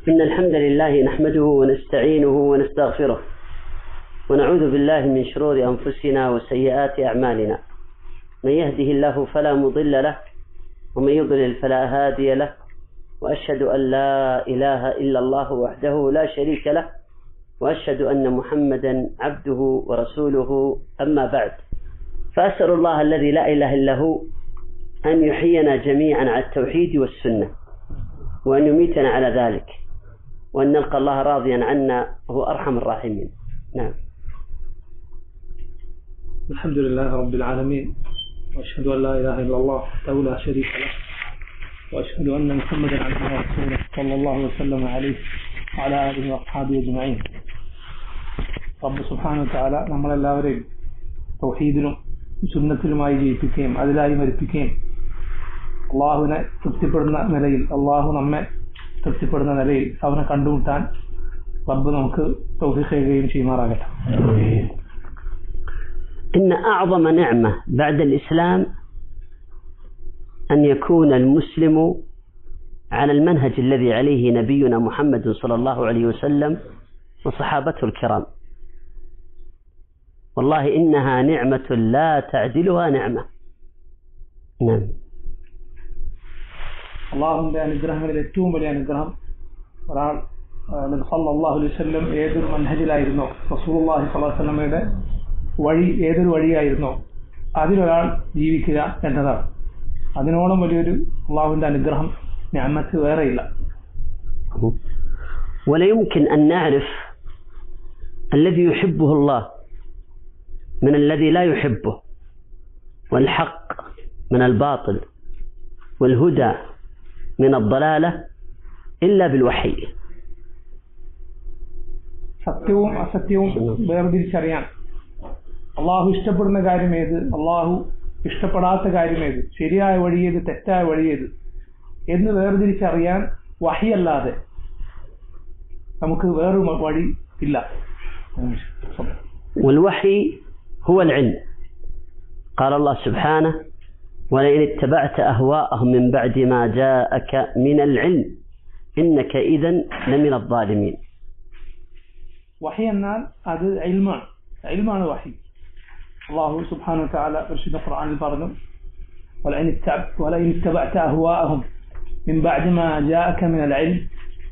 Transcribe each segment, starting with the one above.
إن الحمد لله نحمده ونستعينه ونستغفره ونعوذ بالله من شرور أنفسنا وسيئات أعمالنا. من يهده الله فلا مضل له ومن يضلل فلا هادي له، وأشهد أن لا إله إلا الله وحده لا شريك له، وأشهد أن محمدا عبده ورسوله. أما بعد، فأسأل الله الذي لا إله إلا هو أن يحيينا جميعا على التوحيد والسنة، وأن يميتنا على ذلك، وأن نلقى الله راضيا عنا وهو أرحم الراحمين. نعم. الحمد لله رب العالمين، وأشهد أن لا إله إلا الله وحده لا شريك له، وأشهد أن محمدا عبده ورسوله صلى الله وسلم عليه وعلى آله وأصحابه أجمعين. റബ്ബ് സുബ്ഹാനഹു വ തആല നമ്മളെല്ലാവരെയും തൗഹീദിലും സുന്നത്തിലുമായി ജീവിപ്പിക്കുകയും അതിലായി മരിപ്പിക്കുകയും അള്ളാഹുവിനെ തൃപ്തിപ്പെടുന്ന നിലയിൽ, അള്ളാഹു നമ്മെ തൃപ്തിപ്പെടുന്ന നിലയിൽ അവനെ കണ്ടുമുട്ടാൻ റബ്ബ് നമുക്ക് തൗഫീഖ് ചെയ്യുകയും ചെയ്യുമാറാകട്ടെ. إن أعظم نعمة بعد الإسلام أن يكون المسلم على المنهج الذي عليه نبينا محمد صلى الله عليه وسلم وصحابته الكرام. والله إنها نعمة لا تعدلها نعمة. نعم. അള്ളാഹുവിന്റെ അനുഗ്രഹങ്ങളിൽ ഏറ്റവും വലിയ അനുഗ്രഹം ഒരാൾ നബി സല്ലല്ലാഹു അലൈഹി വസല്ലം ഏതൊരു മൻഹജിലായിരുന്നോ, റസൂലുള്ളാഹി സ്വല്ലല്ലാഹു അലൈഹി വസല്ലമയുടെ വഴി ഏതൊരു വഴിയായിരുന്നോ അതിലൊരാൾ ജീവിക്കുക എന്നതാണ്. അതിനോളം വലിയൊരു അള്ളാഹുവിന്റെ അനുഗ്രഹം നിഅമത്ത് വേറെയില്ല. ولا يمكن أن نعرف الذي يحبه الله من الذي لا يحبه، والحق من الباطل، والهدى من الضلالة إلا بالوحي. സത്യവും അസത്യവും വേർതിരിച്ചറിയാൻ അള്ളാഹു ഇഷ്ടപ്പെടുന്ന കാര്യമേത്, അള്ളാഹു ഇഷ്ടപ്പെടാത്ത കാര്യമേത്, ശരിയായ വഴിയേത്, തെറ്റായ വഴിയേത് എന്ന് വേർതിരിച്ചറിയാൻ വഹിയല്ലാതെ നമുക്ക് വേറൊരു വഴി ഇല്ല. والوحي هو العلم. قال الله سبحانه: ولئن اتبعت أهواءهم من بعد ما جاءك من العلم إنك إذن لمن الظالمين. വഹി എന്നാൽ അത് ഇൽമാണ്. ഇൽമാണ് വഹി. അല്ലാഹു സുബ്ഹാനഹു വ തആല പരിശുദ്ധ ഖുർആനിൽ പറഞ്ഞു: ولئن اتبعت أهواءهم من بعد ما جاءك من العلم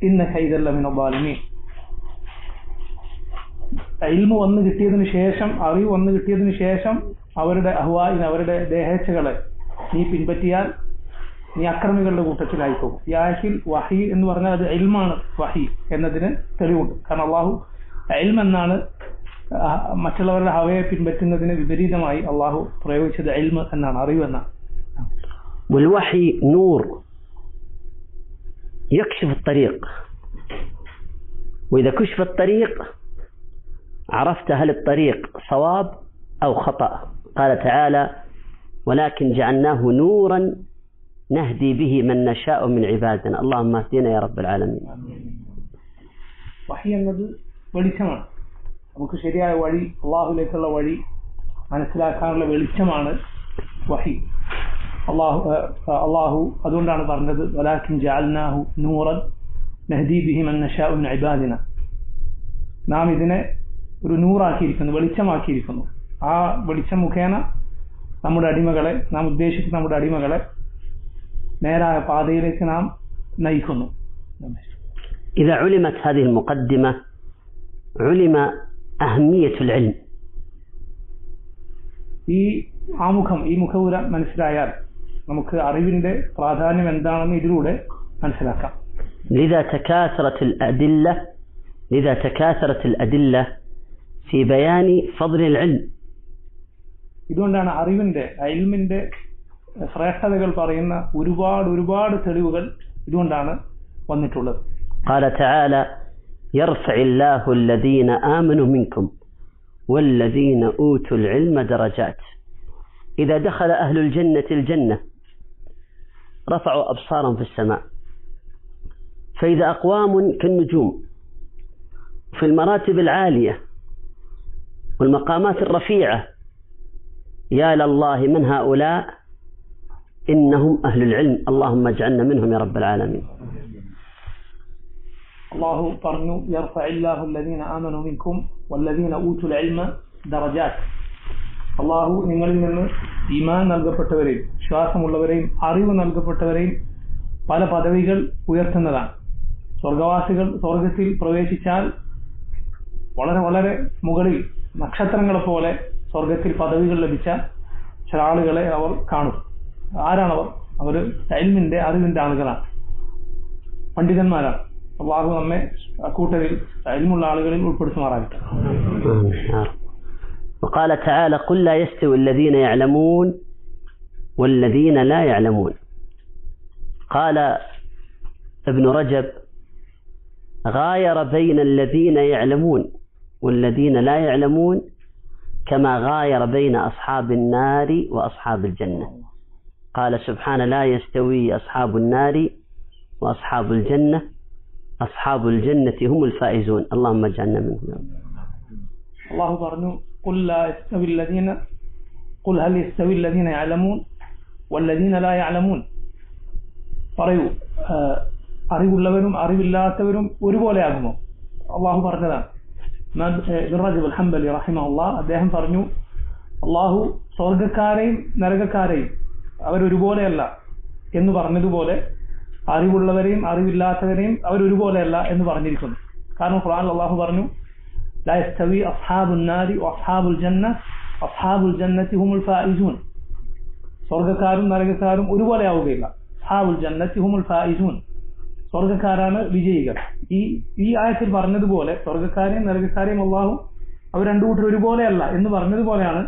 إنك إذن لمن الظالمين. ഇൽമു വന്നു കിട്ടിയതിനു ശേഷം, അറിവ് വന്നു കിട്ടിയതിനു ശേഷം അവരുടെ അഹ്വാഇനെ, അവരുടെ ദേഹേച്ഛകളെ നീ പിൻപറ്റിയാൽ നീ അക്രമികളുടെ കൂട്ടത്തിലായി പോകും. ഈ ആയത്തിൽ വഹി എന്ന് പറഞ്ഞാൽ അത് ഇൽമാണ്. വഹി എന്നതിന് തെളിവുണ്ട്. കാരണം അള്ളാഹു ഇൽം എന്നാണ് മറ്റുള്ളവരുടെ ഹവയെ പിൻപറ്റുന്നതിന് വിപരീതമായി അള്ളാഹു പ്രയോഗിച്ചത് ഇൽമ് എന്നാണ്, അറിവ് എന്നാണ്. والوحي نور يكشف الطريق، وإذا كشف الطريق عرفت هل الطريق صواب أو خطأ. قال تعالى: ولكن جعلناه نورا نهدي به من نشاء من عبادنا. اللهم اهدنا يا رب العالمين. വഹി എന്നത് വെളിച്ചമാണ്. നമുക്ക് ശരിയായ വഴി, അള്ളാഹുലേക്കുള്ള വഴി മനസ്സിലാക്കാനുള്ള വെളിച്ചമാണ് വഹി. അള്ളാഹു അതുകൊണ്ടാണ് പറഞ്ഞത്: വലാകിൻ ജഅൽനാഹു നൂറൻ നഹ്ദി ബിഹി മൻ നശാഉ മിൻ ഇബാദിന. നാം ഇതിനെ ഒരു നൂറാക്കിയിരിക്കുന്നു, വെളിച്ചമാക്കിയിരിക്കുന്നു. ആ വെളിച്ചം മുഖേന നമ്മുടെ അടിമകളെ, നാം ഉദ്ദേശിക്കുന്ന നമ്മുടെ അടിമകളെ നേരായ പാതയിലേക്ക് നാം നയിക്കുന്നു. إذا علمت هذه المقدمة علم أهمية العلم. ഈ ആമുഖം, ഈ മുഖവുര മനസ്സിലായാൽ നമുക്ക് അറിവിന്റെ പ്രാധാന്യം എന്താണെന്ന് ഇതിലൂടെ മനസ്സിലാക്കാം. لذا تكاثرت الأدلة في بيان فضل العلم. ഇതുകൊണ്ടാണ് അറിവിന്റെ, ഇൽമിന്റെ ശ്രേഷ്ഠതകൾ പറയുന്ന ഒരുപാട് തെളിവുകൾ ഇതുകൊണ്ടാണ് വന്നിട്ടുള്ളത്. قال تعالى: يرفع الله الذين آمنوا منكم والذين أوتوا العلم درجات. إذا دخل أهل الجنة رفعوا أبصارهم في السماء، فإذا أقوام كالنجوم في المراتب العالية والمقامات الرفيعة، يا لله من هؤلاء إنهم أهل العلم. اللهم اجعلنا منهم يا رب العالمين. അള്ളാഹു പറഞ്ഞു യർഫഇല്ലാഹു അല്ലദീന ആമനു മിൻകും വല്ലദീന ഊതുൽ ഇൽമ ദറജാത്ത്. അള്ളാഹു നിങ്ങളിൽ നിന്ന് ഈമാൻ നൽകപ്പെട്ടവരെയും വിശ്വാസമുള്ളവരെയും അറിവ് നൽകപ്പെട്ടവരെയും പല പദവികൾ ഉയർത്തുന്നതാണ്. സ്വർഗവാസികൾ സ്വർഗത്തിൽ പ്രവേശിച്ചാൽ വളരെ വളരെ മുകളിൽ നക്ഷത്രങ്ങളെ പോലെ സ്വർഗത്തിൽ പദവികൾ ലഭിച്ച ചില ആളുകളെ അവർ കാണും. ആരാണവർ? അവർ ഇൽമിന്റെ അറിവിന്റെ ആളുകളാണ്, പണ്ഡിതന്മാരാണ്. അള്ളാഹു നമ്മെ അക്കൂട്ടരിൽ ഇൽമുള്ള ആളുകളിൽ ഉൾപ്പെടുത്തുമാറാകട്ടെ. وقال تعالى قل لا يستوي الذين يعلمون والذين لا يعلمون. قال ابن رجب غاير بين الذين يعلمون والذين لا يعلمون كما غاير بين أصحاب النار وأصحاب الجنة. قال سبحانه لا يستوي أصحاب النار وأصحاب الجنة أصحاب الجنة هم الفائزون. اللهم اجعلنا منهم. الله പറഞ്ഞു قل لا يستوي الذين قل هل يستوي الذين يعلمون والذين لا يعلمون. പറയൂ, അറിവുള്ളവരും അറിവില്ലാത്തവരും ഒരുപോലെയാകുമോ? അള്ളാഹു പറഞ്ഞതാണ്. ഇബ്നു റജബ് അൽ-ഹംബലി റഹിമഹുല്ലാഹ് അദ്ദേഹം പറഞ്ഞു, അള്ളാഹു സ്വർഗക്കാരെയും നരകക്കാരെയും അവരൊരുപോലെയല്ല എന്ന് പറഞ്ഞതുപോലെ അറിവുള്ളവരെയും അറിവില്ലാത്തവരെയും അവരൊരുപോലെയല്ല എന്ന് പറഞ്ഞിരിക്കുന്നു. കാരണം ഖുർആനിൽ അള്ളാഹു പറഞ്ഞു ലാ യസ്തവി അസ്ഹാബുൻ നാരി വഅസ്ഹാബുൽ ജന്ന അസ്ഹാബുൽ ജന്നതി ഹുമുൽ ഫായിസൂൻ. സ്വർഗക്കാരും നരകക്കാരും ഒരുപോലെ ആവുകയില്ല. അസ്ഹാബുൽ ജന്നതി ഹുമുൽ ഫായിസൂൻ, സ്വർഗക്കാരാണ് വിജയികൾ. ഈ ആയത്തിൽ പറഞ്ഞതുപോലെ സ്വർഗക്കാരെയും നരകക്കാരെയും അള്ളാഹു അവർ രണ്ടു കൂട്ടർ ഒരുപോലെയല്ല എന്ന് പറഞ്ഞതുപോലെയാണ്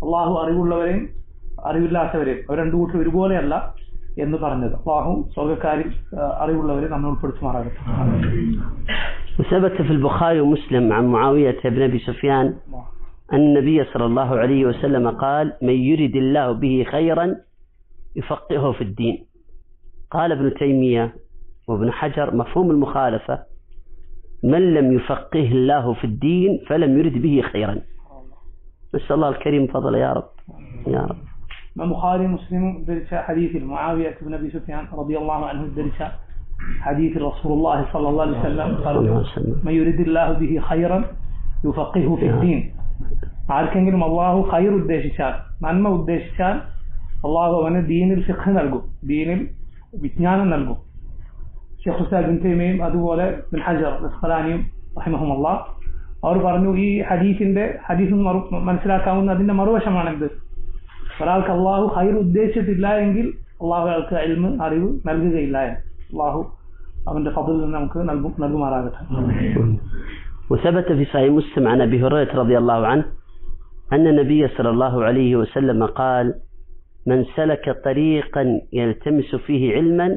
അള്ളാഹു അറിവുള്ളവരെയും അറിവില്ലാത്തവരെയും അവർ രണ്ടു കൂട്ടർ ഒരുപോലെയല്ല എന്ന് പറഞ്ഞത്. അള്ളാഹു സ്വർഗക്കാരിൽ അറിവുള്ളവരെ നമ്മൾ ഉൾപ്പെടുത്തുമാറാകട്ടെ. وثبت في البخاري ومسلم عن معاوية بن أبي سفيان أن النبي صلى الله عليه وسلم قال من يرد الله به خيرا يفقهه في الدين. قال ابن تيمية وابن حجر مفهوم المخالفة من لم يفقه الله في الدين فلم يرد به خيرا. نسأل الله الكريم فضل يا رب يا رب. ما بخاري مسلم درس حديث معاوية بن أبي سفيان رضي الله عنه درس حديث رسول الله صلى الله عليه وسلم قال من يرد الله به خيرا يفقهه في الدين. ആർക്കെങ്കിലും അള്ളാഹു ഖൈർ ഉദ്ദേശിച്ചാൽ, നന്മ ഉദ്ദേശിച്ചാൽ അള്ളാഹു അവന് ദീനിൽ ഫിഖ് നൽകും, ദീനിൽ വിജ്ഞാനം നൽകും. ഷെയ്ഖ് ഉസ്താദ് ഇബ്നു തൈമിയ്യയും അതുപോലെ ഇബ്നു ഹജർ അസ്ഖലാനിയും റഹിമഹുമുല്ലാഹ് അവർ പറഞ്ഞു ഈ ഹദീസ് മനസ്സിലാക്കാവുന്ന അതിന്റെ മറുവശമാണെന്ത്? ഒരാൾക്ക് അള്ളാഹു ഖൈർ ഉദ്ദേശിച്ചിട്ടില്ല എങ്കിൽ അള്ളാഹു അയാൾക്ക് ഇൽമ് അറിവ് നൽകുകയില്ല. അള്ളാഹു അവന്റെ ഫضل നമുക്ക് നൽകുമാറാകട്ടെ. وثبت في صحيح مسلم عن أبي هريرة رضي الله عنه أن النبي صلى الله عليه وسلم قال من سلك طريقا يلتمس فيه علما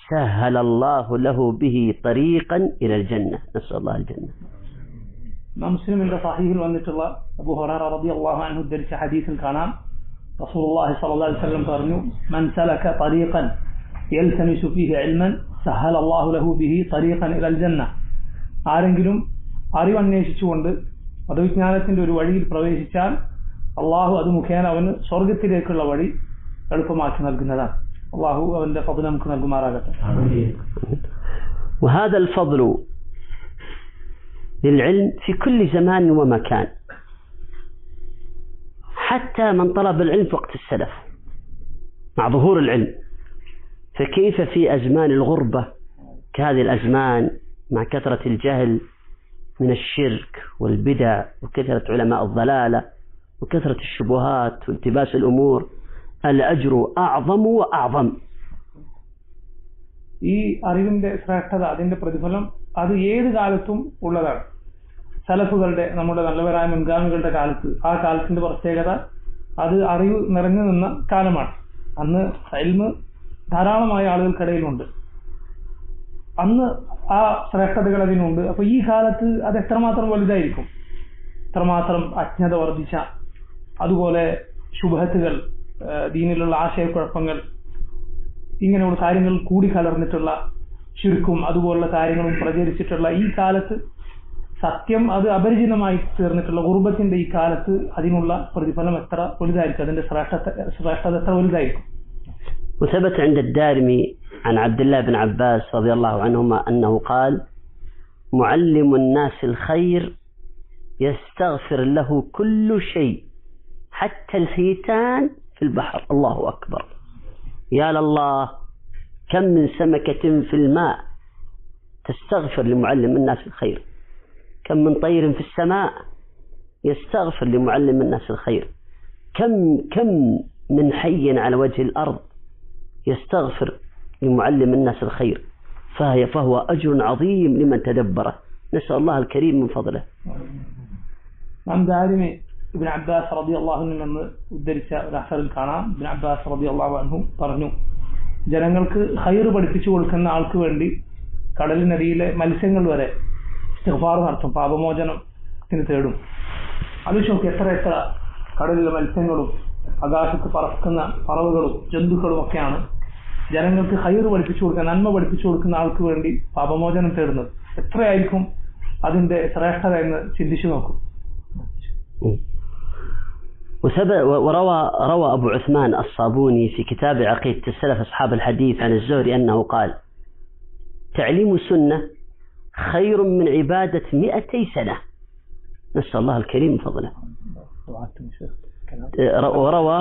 سهل الله له به طريقا إلى الجنة. نسأل الله الجنة. مسلم عند صحيح വന്നിട്ടുള്ള അബൂ ഹുറൈറ റളിയല്ലാഹു അൻഹു ഉദ്ധരിച്ച ഹദീസിൽ കാണാം റസൂലുള്ളാഹി സ്വല്ലല്ലാഹു അലൈഹി വസല്ലം പറഞ്ഞു من سلك طريقا يلتمس فيه علما سهل الله له به طريقا إلى الجنة. ആരെങ്കിലും അറിവ് അന്വേഷിച്ചുകൊണ്ട് മതവിജ്ഞാനത്തിന്റെ ഒരു വഴിയിൽ പ്രവേശിച്ചാൽ അള്ളാഹു അത് മുഖേന അവന് സ്വർഗത്തിലേക്കുള്ള വഴി എളുപ്പമാക്കി നൽകുന്നതാണ്. അള്ളാഹു അവന്റെ ഫضل നമുക്ക് നൽകുമാറാകട്ടെ. وهذا الفضل للعلم في كل زمان ومكان حتى من طلب العلم في وقت السلف مع ظهور العلم، فكيف في أزمان الغربة كهذه الأزمان مع كثرة الجهل من الشرك والبدع وكثرة علماء الضلالة وكثرة الشبهات والتباس الأمور الأجر أعظم وأعظم. ഈ അറിവിന്റെ ശ്രേഷ്ഠത, അതിന്റെ പ്രതിഫലം അത് ഏത് കാലത്തും ഉള്ളതാണ്. സലഫുകളുടെ, നമ്മുടെ നല്ലവരായ മുൻഗാമികളുടെ കാലത്ത്, ആ കാലത്തിന്റെ പ്രത്യേകത അത് അറിവ് നിറഞ്ഞു നിന്ന കാലമാണ്. അന്ന് ഇൽമ് ധാരാളമായ ആളുകൾക്കിടയിലുണ്ട്. അന്ന് ആ ശ്രേഷ്ഠതകൾ അതിനുണ്ട്. അപ്പൊ ഈ കാലത്ത് അത് എത്രമാത്രം വലുതായിരിക്കും, എത്രമാത്രം അജ്ഞത വർദ്ധിച്ച, അതുപോലെ ശുഭഹത്തുകൾ, ദീനിലുള്ള ആശയക്കുഴപ്പങ്ങൾ, ഇങ്ങനെയുള്ള കാര്യങ്ങൾ കൂടിക്കലർന്നിട്ടുള്ള ശിർക്കും അതുപോലുള്ള കാര്യങ്ങളും പ്രചരിച്ചിട്ടുള്ള ഈ കാലത്ത് സത്യം അത് അപരിചിതമായി തീർന്നിട്ടുള്ള ഗുർബത്തിന്റെ ഈ കാലത്ത് അതിനുള്ള പ്രതിഫലം എത്ര വലുതായിരിക്കും, അതിന്റെ ശ്രേഷ്ഠത എത്ര വലുതായിരിക്കും. وثبت عند الدارمي عن عبد الله بن عباس رضي الله عنهما أنه قال معلم الناس الخير يستغفر له كل شيء حتى الحيتان في البحر. الله أكبر، يا لله، كم من سمكة في الماء تستغفر لمعلم الناس الخير، كم من طير في السماء يستغفر لمعلم الناس الخير، كم من حي على وجه الأرض يستغفر لمعلم الناس الخير، فهو أجر عظيم لمن تدبره. نسأل الله الكريم من فضله. ابن عباس رضي الله عنه ഉദ്ധരിച്ച ഒരു അസറിൽ കാണാം, ഇബ്നു അബ്ബാസ് റളിയല്ലാഹു അൻഹു പറഞ്ഞു, ജനങ്ങൾക്ക് ഖൈർ പഠിപ്പിച്ചു കൊടുക്കുന്ന ആൾക്ക് വേണ്ടി കടലിനടിയിലെ മത്സ്യങ്ങൾ വരെ ഇസ്തിഗ്ഫാർ നടത്തും, പാപമോചനത്തിന് തേടും. ആലോചിച്ച് നോക്കി, എത്ര കടലിലെ മത്സ്യങ്ങളും ആകാശത്ത് പറക്കുന്ന പറവകളും ജന്തുക്കളും ഒക്കെയാണ് ജനങ്ങൾക്ക് ഖൈർ പഠിപ്പിച്ചു കൊടുക്കുക, നന്മ പഠിപ്പിച്ചു കൊടുക്കുന്ന ആൾക്ക് വേണ്ടി പാപമോചനം തേടുന്നത്. എത്രയായിരിക്കും അതിന്റെ ശ്രേഷ്ഠത എന്ന് ചിന്തിച്ചു നോക്കും. وروى أبو عثمان الصابوني في كتاب عقيدة السلف أصحاب الحديث عن الزهري أنه قال: تعليم السنة خير من عبادة 200 سنة. نسأل الله الكريم فضله. وروى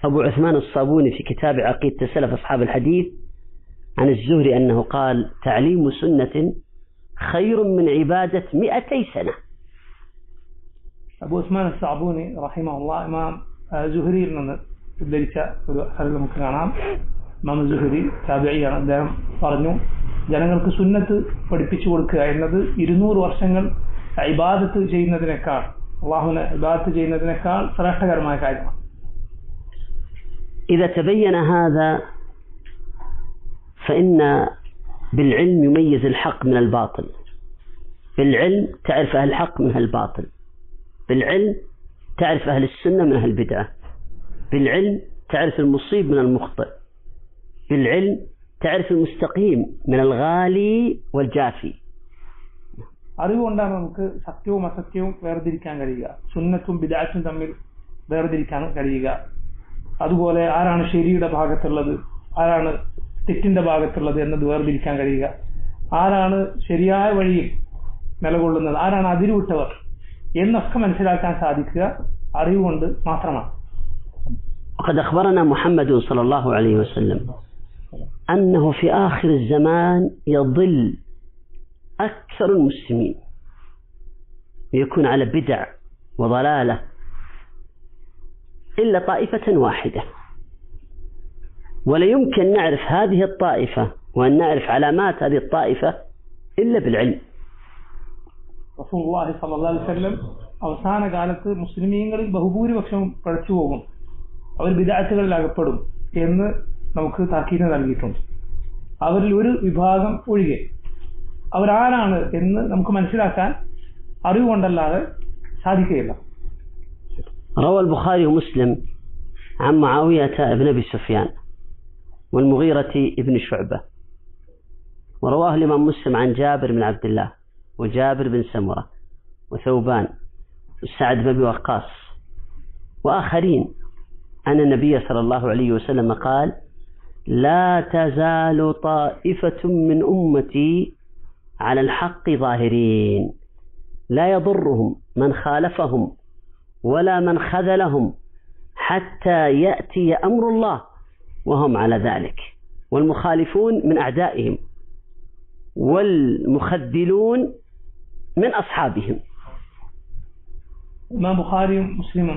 أبو عثمان الصابوني في كتاب عقيدة السلف أصحاب الحديث عن الزهري أنه قال: تعليم سنة خير من عبادة 200 سنة. അബൂ ഉസ്മാൻ അസ്സാബൂനി റഹിമഹുല്ലാ ഇമാം സുഹരിയിൽ നിന്ന് ഉദ്ധരിച്ച ഒരു അസറിൽ നമുക്ക് കാണാം. ഇമാം സുഹരി താബിഈയാണ്. അദ്ദേഹം പറഞ്ഞു, ജനങ്ങൾക്ക് സുന്നത്ത് പഠിപ്പിച്ചു കൊടുക്കുക എന്നത് 200 വർഷങ്ങൾ ഇബാദത്ത് ചെയ്യുന്നതിനേക്കാൾ, അള്ളാഹുവിനെ ഇബാദത്ത് ചെയ്യുന്നതിനേക്കാൾ ശ്രേഷ്ഠകരമായ കാര്യമാണ്. إذا تبين هذا فإن بالعلم يميز الحق من الباطل. بالعلم تعرف أهل الحق من أهل الباطل. بالعلم تعرف أهل السنة من أهل البدعة. بالعلم تعرف المصيب من المخطئ. بالعلم تعرف المستقيم من الغالي والجافي. അറിവുകൊണ്ടാണ് നമുക്ക് സത്യവും അസത്യവും വേർതിരിക്കാൻ കഴിയുക, സുന്നത്തും ബിദ്അത്തും തമ്മിൽ വേർതിരിക്കാൻ കഴിയുക. അതുപോലെ ആരാണ് ശരിയുടെ ഭാഗത്തുള്ളത്, ആരാണ് തെറ്റിന്റെ ഭാഗത്തുള്ളത് എന്നത് വേർതിരിക്കാൻ കഴിയുക, ആരാണ് ശരിയായ വഴിയിൽ നിലകൊള്ളുന്നത്, ആരാണ് അതിരുവിട്ടവർ എന്നൊക്കെ മനസ്സിലാക്കാൻ സാധിക്കുക അറിവുകൊണ്ട് മാത്രമാണ്. وقد أخبرنا محمد صلى الله عليه وسلم أنه في آخر الزمان يضل أكثر المسلمين ويكون على بدع وضلالة إلا طائفة واحدة، ولا يمكن نعرف هذه الطائفة وأن نعرف علامات هذه الطائفة إلا بالعلم. റസൂലുള്ളാഹി സ്വല്ലല്ലാഹു അലൈഹി വസല്ലം അവസാന കാലത്ത് മുസ്ലിമീങ്ങളിൽ ബഹുഭൂരിപക്ഷവും പഴച്ചു പോകും, അവർ ബിദ്അത്തുകളിൽ അകപ്പെടും എന്ന് നമുക്ക് താക്കീത് നൽകിയിട്ടുണ്ട്. അവരിൽ ഒരു വിഭാഗം ഒഴികെ അവരാരാണ് എന്ന് നമുക്ക് മനസ്സിലാക്കാൻ അറിവുകൊണ്ടല്ലാതെ സാധിക്കുകയില്ല. روى البخاري ومسلم عن معاوية بن أبي سفيان والمغيرة بن شعبة، ورواه الإمام مسلم عن جابر بن عبد الله وجابر بن سمرة وثوبان وسعد بن أبي وقاص وآخرين أن النبي صلى الله عليه وسلم قال: لا تزال طائفة من أمتي على الحق ظاهرين لا يضرهم من خالفهم ولا من خذلهم حتى يأتي أمر الله وهم على ذلك، والمخالفون من أعدائهم والمخذلون من أصحابهم. إمام بخاري مسلم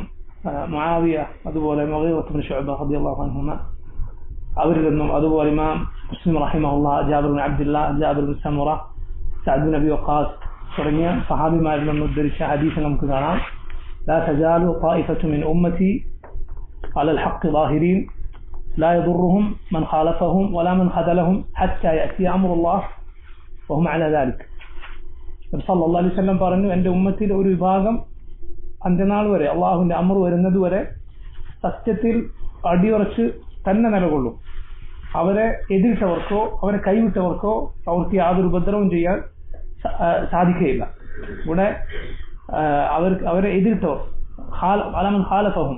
معاوية അതുപോലെ മുഗീറത്ത് ബിൻ ശുഅബ റളിയല്ലാഹു അൻഹുമ അവരിൽ നിന്നും, അതുപോലെ ഇമാം മുസ്ലിം റഹിമഹുല്ലാഹ് ജാബിർ ബിൻ അബ്ദുല്ലാഹ്, ജാബിർ ബിൻ സമുറ, സഅദ് ബിൻ അബി വഖാസ് തുടങ്ങിയ സഹാബിമാരിൽ നിന്ന് ഉദ്ധരിച്ച ഹദീസ് നമുക്ക് കാണാം. لا تزال طائفة من أمتي على الحق ظاهرين لا يضرهم من خالفهم ولا من خذلهم حتى يأتي أمر الله وهم على ذلك. നബി സല്ലല്ലാഹു അലൈഹി വസല്ലം പറഞ്ഞു, എൻ്റെ ഉമ്മത്തിൽ ഒരു വിഭാഗം അന്ത്യനാൾ വരെ, അള്ളാഹുവിന്റെ അമർ വരുന്നത് വരെ സത്യത്തിൽ അടിയുറച്ച് തന്നെ നിലകൊള്ളും. അവരെ എതിരിട്ടവർക്കോ അവരെ കൈവിട്ടവർക്കോ അവർക്ക് യാതൊരു ഉപദ്രവം ചെയ്യാൻ സാധിക്കുകയില്ല. ഇവിടെ അവരെ എതിരിട്ടവർ അലമൻ ഖാലഫഹും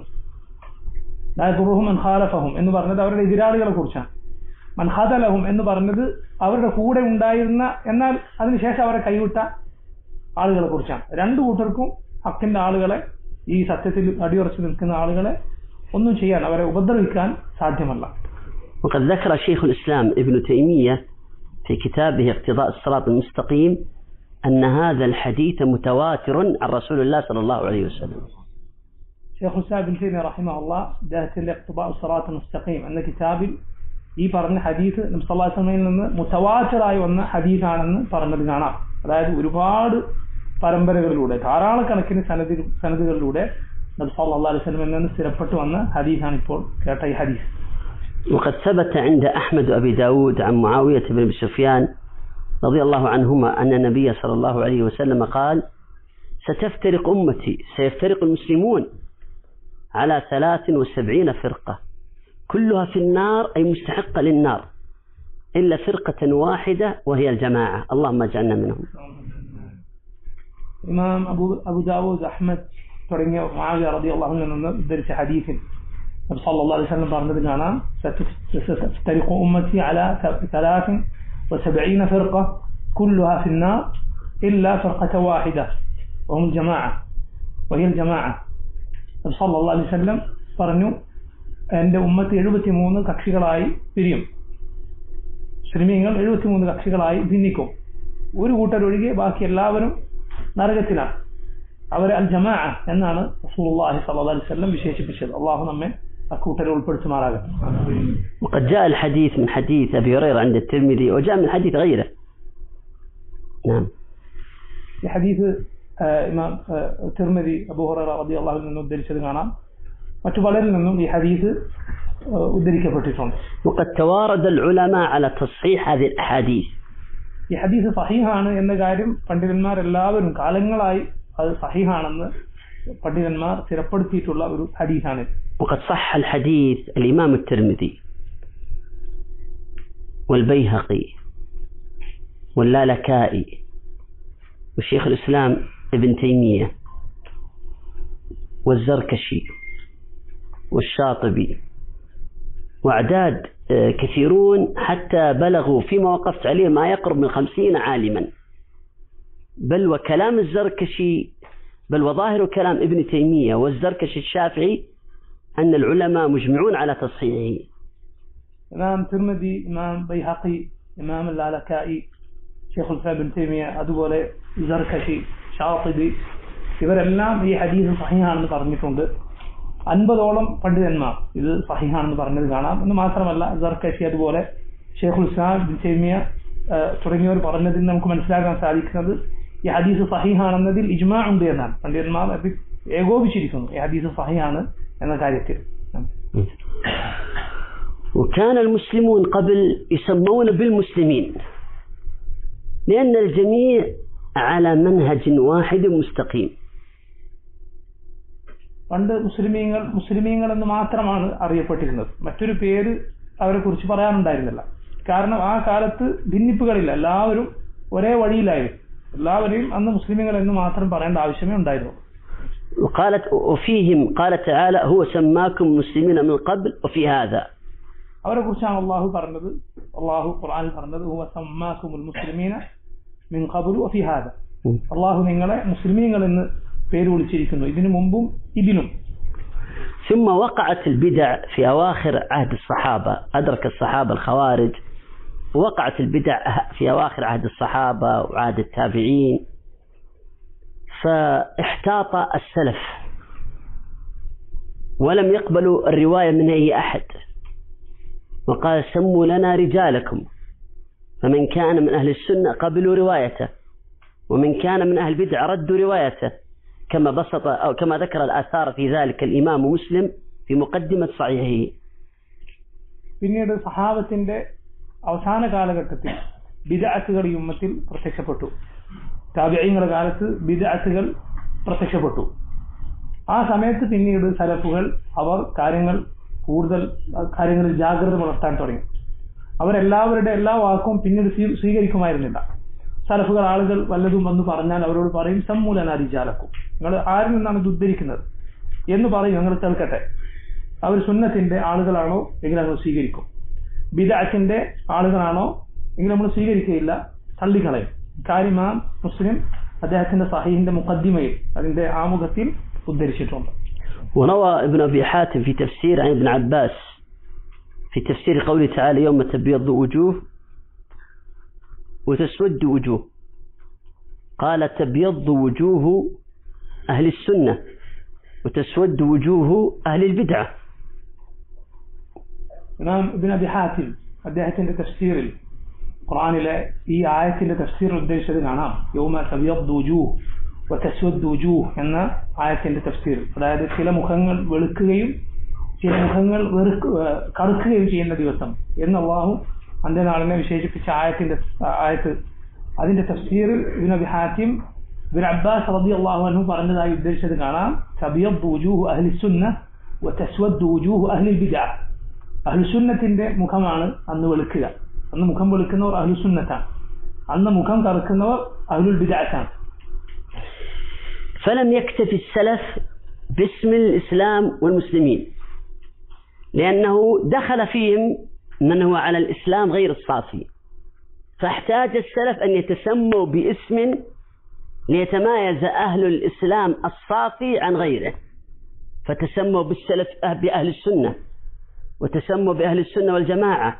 ലാ യദുറുഹും മൻ ഖാലഫഹും എന്ന് പറഞ്ഞത് അവരുടെ എതിരാളികളെ കുറിച്ചാണ്. മൻ ഖദലഹും എന്ന് പറഞ്ഞത് അവരുടെ കൂടെ ഉണ്ടായിരുന്ന എന്നാൽ അതിനുശേഷം അവരെ കൈവിട്ട ആളുകളെ കുറിച്ചാണ്. രണ്ടു കൂട്ടർക്കും ഹക്കിന്റെ ആളുകളെ, ഈ സത്യത്തിൽ അടിയുറച്ചു നിൽക്കുന്ന ആളുകളെ ഒന്നും ചെയ്യാൻ, അവരെ ഉപദ്രവിക്കാൻ സാധ്യമല്ല. وقد ذكر شيخ الإسلام ابن تيمية في كتابه اقتضاء الصراط المستقيم أن هذا الحديث متواتر عن رسول الله صلى الله عليه وسلم. شيخ الإسلام ابن تيمية رحمه الله ذات اقتضاء الصراط المستقيم أن كتابിൽ ഈ പറഞ്ഞ ഹദീസ് നബി സല്ലല്ലാഹു അലൈഹി വസല്ലമയിൽ നിന്ന് മുതവാത്തിറായി വന്ന ഹദീസാണെന്ന് പറഞ്ഞത് കാണാം. അതായത് ഒരുപാട് പരമ്പരകളിലൂടെ, ധാരാളക്കണക്കിന് സനദുകളിലൂടെ നബി സല്ലല്ലാഹു അലൈഹി വസല്ലമയിൽ നിന്ന് സ്ഥിരപ്പെട്ടു വന്ന ഹദീസാണ് ഇപ്പോൾ കേട്ട ഈ ഹദീസ്. وقد ثبت عند أحمد وأبي داود عن معاوية بن سفيان رضي الله عنهما أن النبي صلى الله عليه وسلم قال: سيفترق المسلمون على 73 فرقة كلها في النار، أي مستحقة للنار، إلا فرقة واحدة وهي الجماعة، اللهم اجعلنا منهم. إمام أبو داود أحمد തുടങ്ങിയ മുആവിയ റളിയല്ലാഹു അൻഹു നിന്ന് ഉദ്ധരിച്ച ഹദീസിൽ നബി സല്ലല്ലാഹു അലൈഹി വസല്ലം പറഞ്ഞത് കാണാം: ستفترق أمتي على 73 فرقة كلها في النار إلا فرقة واحدة وهم الجماعة وهي الجماعة. നബി സല്ലല്ലാഹു അലൈഹി വസല്ലം പറഞ്ഞു, എൻ്റെ ഉമ്മത്ത് 73 കക്ഷികളായി പിരിയും. മുസ്ലിമീങ്ങൾ 73 കക്ഷികളായി ഭിന്നിക്കും. ഒരു കൂട്ടരൊഴികെ ബാക്കി എല്ലാവരും നരകത്തിലാണ്. അവർ അൽ ജമാഅ എന്നാണ് റസൂലുള്ളാഹി സ്വല്ലല്ലാഹു അലൈഹി വസല്ലം വിശേഷിപ്പിച്ചത്. അല്ലാഹു നമ്മെ അക്കൂട്ടരിൽ ഉൾപ്പെടുത്തുമാറാകട്ടെ. وقد جاء الحديث من حديث أبي هريرة عند الترمذي وجاء من حديث غيره. نعم. ഈ ഹദീസ് ഇമാം തിർമിദി അബൂ ഹുറൈറ റളിയല്ലാഹു അൻഹു ഉദ്ധരിച്ചത് കാണാം. മറ്റു പലരിൽ നിന്നും ഈ ഹദീസ് ഉദ്ധരിക്കപ്പെട്ടിട്ടുണ്ട്. وقد توارد العلماء على تصحيح هذه الأحاديث. ഈ ഹദീസ് സഹീഹാണ് എന്ന കാര്യം പണ്ഡിതന്മാർ എല്ലാവരും കാലങ്ങളായി അത് സഹീഹാണെന്ന് പണ്ഡിതന്മാർ സ്ഥിരപ്പെടുത്തിയിട്ടുള്ള ഒരു ഹദീസാണ്. وقد صح الحديث الإمام الترمذي والبيهقي واللالكائي والشيخ الإسلام ابن تيمية والزركشي والشاطبي وأعداد كثيرون حتى بلغوا فيما وقفت عليه ما يقرب من 50 عالما، بل وكلام الزركشي بل وظاهر كلام ابن تيمية والزركشي الشافعي أن العلماء مجمعون على تصحيحه. إمام ترمذي، إمام بيهقي، إمام اللالكائي، شيخ الإسلام ابن تيمية, അതുപോലെ زركشي, ഷാത്തിബി, ഇവരെല്ലാം ഈ ഹദീസ് സഹീഹാണെന്ന് പറഞ്ഞിട്ടുണ്ട്. 50ഓളം പണ്ഡിതന്മാർ ഇത് സഹീഹാണെന്ന് പറഞ്ഞത് കാണാം. എന്ന് മാത്രമല്ല സർക്കശി, അതുപോലെ ഷെയ്ഖുൽ ഇസ്ലാം ഇബ്നു തൈമിയ തുടങ്ങിയവർ പറഞ്ഞതിൽ നമുക്ക് മനസ്സിലാക്കാൻ സാധിക്കുന്നത് ഈ ഹദീസ് സഹീഹാണെന്നതിൽ ഇജ്മാ ഉണ്ട് എന്നാണ്. പണ്ഡിതന്മാർ അത് ഏകോപിച്ചിരിക്കുന്നു ഈ ഹദീസ് സഹീഹാണ് എന്ന കാര്യത്തിൽ. وكان المسلمون قبل يسمون بالمسلمين لأن الجميع على منهج واحد مستقيم. പണ്ട് മുസ്ലിമീങ്ങൾ എന്ന് മാത്രമാണ് അറിയപ്പെട്ടിരുന്നത്. മറ്റൊരു പേര് അവരെ കുറിച്ച് പറയാനുണ്ടായിരുന്നില്ല. കാരണം ആ കാലത്ത് ഭിന്നിപ്പുകളില്ല, എല്ലാവരും ഒരേ വഴിയിലായിരുന്നു. എല്ലാവരെയും അന്ന് മുസ്ലിമീങ്ങൾ എന്ന് മാത്രം പറയേണ്ട ആവശ്യമേ ഉണ്ടായിരുന്നു. وفيهم قال تعالى: هو سماكم مسلمين من قبل وفي هذا. അവരെ കുറിച്ചാണ് അള്ളാഹു പറഞ്ഞത്. അള്ളാഹു ഖുർആനിൽ പറഞ്ഞത് هو سماكم المسلمين من قبل وفي هذا. അള്ളാഹു നിങ്ങളെ മുസ്ലിമീങ്ങൾ എന്ന് പേര് വിളിച്ചിരിക്കുന്നു, ഇതിനു മുമ്പും ഇതിനും. ثم وقعت البدع في أواخر عهد الصحابة، أدرك الصحابة الخوارج، ووقعت البدع في أواخر عهد الصحابة وعهد التابعين، فاحتاط السلف ولم يقبلوا الرواية من أي أحد، وقال: سموا لنا رجالكم، فمن كان من أهل السنة قبلوا روايته، ومن كان من أهل البدع ردوا روايته، كما بسط أو كما ذكر الآثار في ذلك الإمام مسلم في مقدمة صحيحه. പിന്നീട് സഹാബത്തിന്റെ അവസാന കാലഘട്ടത്തിൽ ബിദ്അത്തുകൾ ഈ ഉമ്മത്തിൽ പ്രത്യക്ഷപ്പെട്ടു. താബിഈങ്ങളുടെ കാലത്ത് ബിദ്അത്തുകൾ പ്രത്യക്ഷപ്പെട്ടു. ആ സമയത്ത് പിന്നീട് സലഫുകൾ അവർ കൂടുതൽ കാര്യങ്ങളിൽ ജാഗ്രത പുലർത്താൻ തുടങ്ങി. അവരെല്ലാവരുടെ എല്ലാ വാക്കും പിന്നീട് സ്വീകരിക്കുമായിരുന്നില്ല. സലഫുകൾ ആളുകൾ വല്ലതും വന്ന് പറഞ്ഞാൽ അവരോട് പറയും: സമ്മൂലനാരിജാലക്കും, നിങ്ങൾ ആരിൽ നിന്നാണ് ഇത് ഉദ്ധരിക്കുന്നത് എന്ന് പറയും, ഞങ്ങൾ കേൾക്കട്ടെ. അവർ സുന്നത്തിന്റെ ആളുകളാണോ എങ്കിൽ ഞങ്ങൾ സ്വീകരിക്കും. ബിദ്അത്തിന്റെ ആളുകളാണോ എങ്കിൽ നമ്മൾ സ്വീകരിക്കുകയില്ല, തള്ളിക്കളയും. കാര്യം മുസ്ലിം അദ്ദേഹത്തിന്റെ സഹീഹിന്റെ മുഖദ്ദിമയിൽ അതിന്റെ ആമുഖത്തിൽ ഉദ്ധരിച്ചിട്ടുണ്ട്. وروى ابن أبي حاتم في تفسير عن ابن عباس في تفسير قوله تعالى يوم تبيض وجوه وتسود وجوه قال تبيض وجوه أهل السنة وتسود وجوه أهل البدعة. إمام ابن أبي حاتم അദ്ദേഹത്തിന്റെ തഫ്സീറിൽ ഖുർആനിലെ ഈ ആയത്തിന്റെ തഫ്സീർ ഉദ്ദേശിച്ചത് കാണാം. യൗമ തബിയദ്ദു വജൂഹ് വതസ്വദ്ദു വജൂഹ് എന്ന ആയത്തിന്റെ തഫ്സീർ. അതായത് ചില മുഖങ്ങൾ വെളുക്കുകയും ചില മുഖങ്ങൾ കറുക്കുകയും ചെയ്യുന്ന ദിവസം എന്ന് അല്ലാഹു അന്ത്യനാളിനെ വിശേഷിപ്പിച്ച ആയത്ത് അതിന്റെ തഫ്സീറിൽ ഇബ്നു അബി ഹാത്തിം ഇബ്നു അബ്ബാസ് റളിയല്ലാഹു അൻഹു പറഞ്ഞതായി ഉദ്ദേശിച്ചത് കാണാം. തബിയദ്ദു വജൂഹു അഹ്ലി സുന്നഹ് വതസ്വദ്ദു വജൂഹു അഹ്ലി ബിദ്അ. അഹ്ലുസുന്നത്തിന്റെ മുഖമാണ് അന്ന് വെളുക്കുക. അന്ന് മുഖം വെളുക്കുന്നവർ അഹ്ലുസുന്നത്താണ്, അന്ന് മുഖം കറുക്കുന്നവർ അഹ്ലുൽ ബിദ്അത്താണ്. فلم يكتفي السلف باسم الإسلام والمسلمين لأنه دخل فيهم من هو على الإسلام غير الصافي، فاحتاج السلف أن يتسموا باسم ليتمايز أهل الإسلام الصافي عن غيره، فتسموا بالسلف بأهل السنة، وتسموا بأهل السنة والجماعة،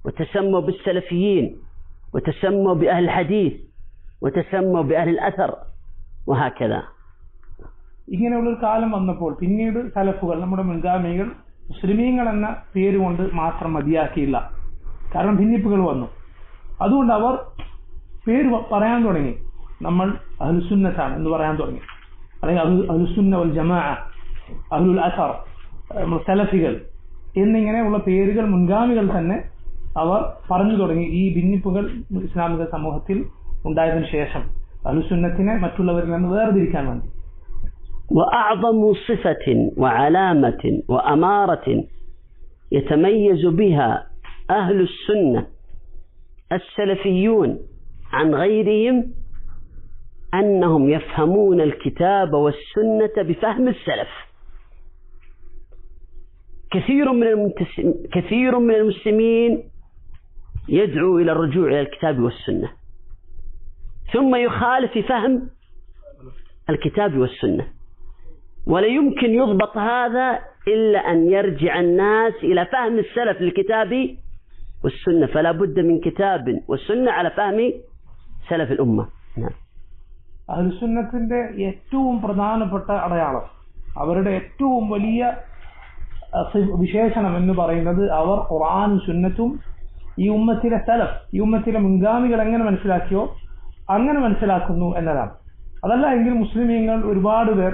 وتسموا بالسلفيين، وتسموا بأهل الحديث، وتسموا بأهل الأثر، وهكذا. ഇങ്ങനെയുള്ളൊരു കാലം വന്നപ്പോൾ പിന്നീട് സലഫുകൾ നമ്മുടെ മുൻഗാമികൾ മുസ്ലിമീങ്ങൾ എന്ന പേരുകൊണ്ട് മാത്രം മതിയാക്കിയില്ല. കാരണം ഭിന്നിപ്പുകൾ വന്നു. അതുകൊണ്ട് അവർ പേര് പറയാൻ തുടങ്ങി. നമ്മൾ അഹ്ലുസുന്നത്താണ് എന്ന് പറയാൻ തുടങ്ങി. അല്ലെങ്കിൽ അഹ്ലുസുന്ന വൽ ജമാഅ, അഹ്ലുൽ അസർ, സലഫികൾ എന്നിങ്ങനെയുള്ള പേരുകൾ മുൻഗാമികൾ തന്നെ അവർ പറഞ്ഞു തുടങ്ങി. ഈ ഭിന്നിപ്പുകൾ ഇസ്ലാമിക സമൂഹത്തിൽ ഉണ്ടായതിനു ശേഷം അഹ്ലുസുന്നത്തിനെ മറ്റുള്ളവരിൽ നിന്ന് വേർതിരിക്കാൻ വേണ്ടി. وأعظم صفة وعلامة وأمارة يتميز بها أهل السنة السلفيون عن غيرهم أنهم يفهمون الكتاب والسنة بفهم السلف. كثير من المسلمين يدعو إلى الرجوع إلى الكتاب والسنة ثم يخالف في فهم الكتاب والسنة، ولا يمكن يضبط هذا إلا أن يرجع الناس إلى فهم السلف للكتاب والسنة، فلا بد من كتاب والسنة على فهم سلف الأمة. نعم. أهل السنة ഏറ്റവും പ്രധാനപ്പെട്ട അടയാളം, അവരുടെ ഏറ്റവും വലിയ വിശേഷണം എന്ന് പറയുന്നത് അവർ ഖുർആനും സുന്നത്തും ഈ ഉമ്മത്തിലെ സലഫ്, ഈ ഉമ്മത്തിലെ മുൻഗാമികൾ എങ്ങനെ മനസ്സിലാക്കിയോ അങ്ങനെ മനസ്സിലാക്കുന്നു എന്നതാണ്. അതല്ല എങ്കിൽ മുസ്ലിമീങ്ങൾ ഒരുപാട് പേർ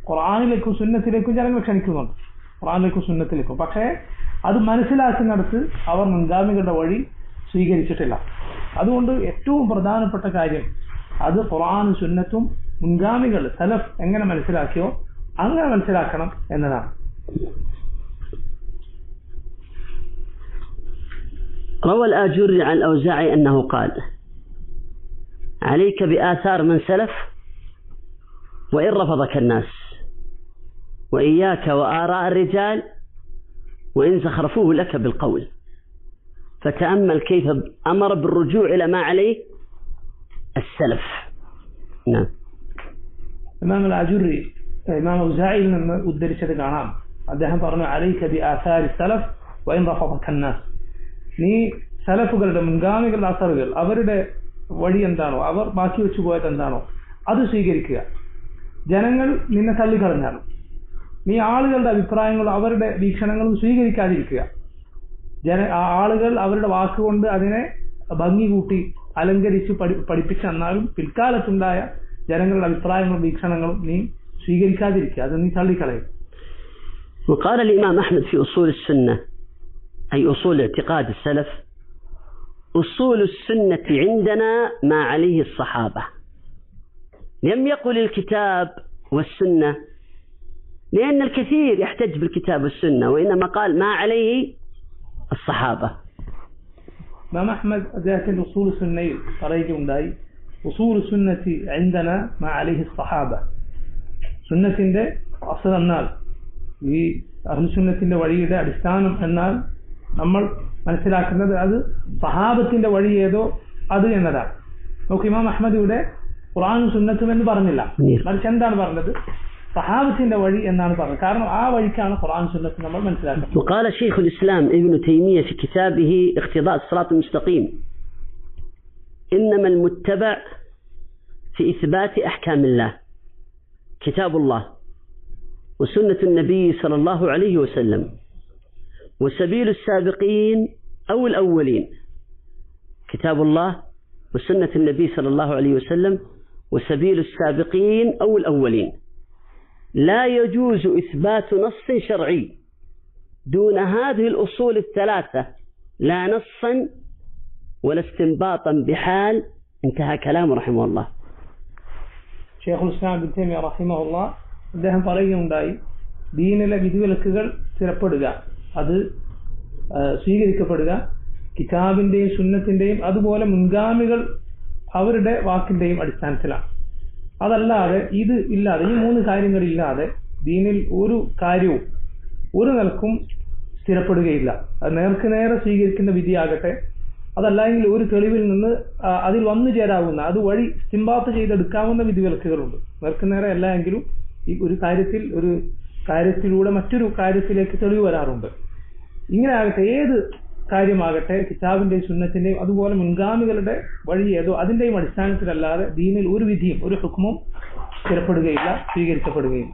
ഖുർആനിലേക്കും സുന്നത്തിലേക്കും ജനങ്ങൾ ക്ഷണിക്കുന്നുണ്ട്, ഖുർആനിലേക്കും സുന്നത്തിലേക്കും. പക്ഷേ അത് മനസ്സിലാക്കുന്നിടത്ത് അവർ മുൻഗാമികളുടെ വഴി സ്വീകരിച്ചിട്ടില്ല. അതുകൊണ്ട് ഏറ്റവും പ്രധാനപ്പെട്ട കാര്യം അത് ഖുർആനും സുന്നത്തും മുൻഗാമികൾ സലഫ് എങ്ങനെ മനസ്സിലാക്കിയോ അങ്ങനെ മനസ്സിലാക്കണം എന്നതാണ്. روى الآجري عن الأوزاعي أنه قال عليك بآثار من سلف وإن رفضك الناس، وإياك وآراء الرجال وإن زخرفوه لك بالقول، فتأمل كيف أمر بالرجوع إلى ما عليه السلف. نعم. إمام الآجري إمام الأوزاعي لما أدرس കാണാം. അദ്ദേഹം പറഞ്ഞു عليك بآثار السلف وإن رفضك الناس. നീ സലഫുകളുടെ മുൻഗാമികളുടെ അസറുകൾ അവരുടെ വഴി എന്താണോ അവർ ബാക്കി വെച്ചു പോയത് എന്താണോ അത് സ്വീകരിക്കുക. ജനങ്ങൾ നിന്നെ തള്ളിക്കളഞ്ഞാലും നീ ആളുകളുടെ അഭിപ്രായങ്ങളും അവരുടെ വീക്ഷണങ്ങളും സ്വീകരിക്കാതിരിക്കുക. ആളുകൾ അവരുടെ വാക്കുകൊണ്ട് അതിനെ ഭംഗി കൂട്ടി അലങ്കരിച്ച് പഠിപ്പിച്ചെന്നാലും പിൽക്കാലത്തുണ്ടായ ജനങ്ങളുടെ അഭിപ്രായങ്ങളും വീക്ഷണങ്ങളും നീ സ്വീകരിക്കാതിരിക്കുക, അത് നീ തള്ളിക്കളയും. وقال الإمام أحمد في أصول السنة أي أصول اعتقاد السلف: أصول السنة عندنا ما عليه الصحابة. لم يقل الكتاب والسنة لأن الكثير يحتج بالكتاب والسنة، وإنما قال ما عليه الصحابة. إمام أحمد ذات الأصول السنة طريقهم داي أصول السنة عندنا ما عليه الصحابة. سنة ده أصل النال أهل السنة ده وليد أرستان النال നമ്മൾ മനസ്സിലാക്കുന്നത് അത് സഹാബത്തിന്റെ വഴി ഏതോ അത് എന്നതാണ്. നോക്ക്, ഇമാം അഹ്മദ് ഇവിടെ ഖുർആനും സുന്നത്തും എന്ന് പറഞ്ഞില്ല, മറിച്ച് എന്താണ് പറഞ്ഞത്? സഹാബത്തിന്റെ വഴി എന്നാണ് പറഞ്ഞത്. കാരണം ആ വഴിക്കാണ് ഖുർആൻ സുന്നത്ത് നമ്മൾ മനസ്സിലാക്കുന്നത്. وقال شيخ الإسلام ابن تيمية في كتابه اقتضاء الصراط المستقيم: إنما المتبع في إثبات أحكام الله كتاب الله وسنة النبي صلى الله عليه وسلم، وسبيل السابقين أو الأولين كتاب الله وسنة النبي صلى الله عليه وسلم وسبيل السابقين أو الأولين. لا يجوز إثبات نص شرعي دون هذه الأصول الثلاثة، لا نصا ولا استنباطا بحال. انتهى كلامه رحمه الله. شيخ الإسلام ابن تيمية رحمه الله അദ്ദേഹം പറയുകയുണ്ടായി, ദീനിലെ വിധിവിലക്കുകൾ സ്ഥിരപ്പെടുക, അത് സ്വീകരിക്കപ്പെടുക കിതാബിന്റെയും സുന്നത്തിന്റെയും അതുപോലെ മുൻഗാമികൾ അവരുടെ വാക്കിന്റെയും അടിസ്ഥാനത്തിലാണ്. അതല്ലാതെ ഇത് ഇല്ലാതെ, ഈ മൂന്ന് കാര്യങ്ങളില്ലാതെ ദീനിൽ ഒരു കാര്യവും ഒരു നിലക്കും സ്ഥിരപ്പെടുകയില്ല. അത് നേർക്ക് നേരെ സ്വീകരിക്കുന്ന വിധിയാകട്ടെ, അതല്ലെങ്കിൽ ഒരു തെളിവിൽ നിന്ന് അതിൽ വന്നു ചേരാവുന്ന, അത് വഴി ഇസ്തിംബാത്ത് ചെയ്തെടുക്കാവുന്ന വിധിവിലക്കുകളുണ്ട്. നേർക്ക് നേരെ അല്ല എങ്കിലും ഈ ഒരു കാര്യത്തിലൂടെ മറ്റൊരു കാര്യത്തിലേക്ക് തെളിവ് വരാറുണ്ട്. ഇങ്ങനെ ആകട്ടെ, ഏത് കാര്യമാകട്ടെ കിതാബിന്റെയും സുന്നത്തിന്റെയും അതുപോലെ മുൻഗാമികളുടെ വഴി ഏതോ അതിന്റെയും അടിസ്ഥാനത്തിലല്ലാതെ ദീനിൽ ഒരു വിധിയും ഒരു ഹുക്മും സ്ഥിരപ്പെടുകയില്ല, സ്വീകരിക്കപ്പെടുകയില്ല.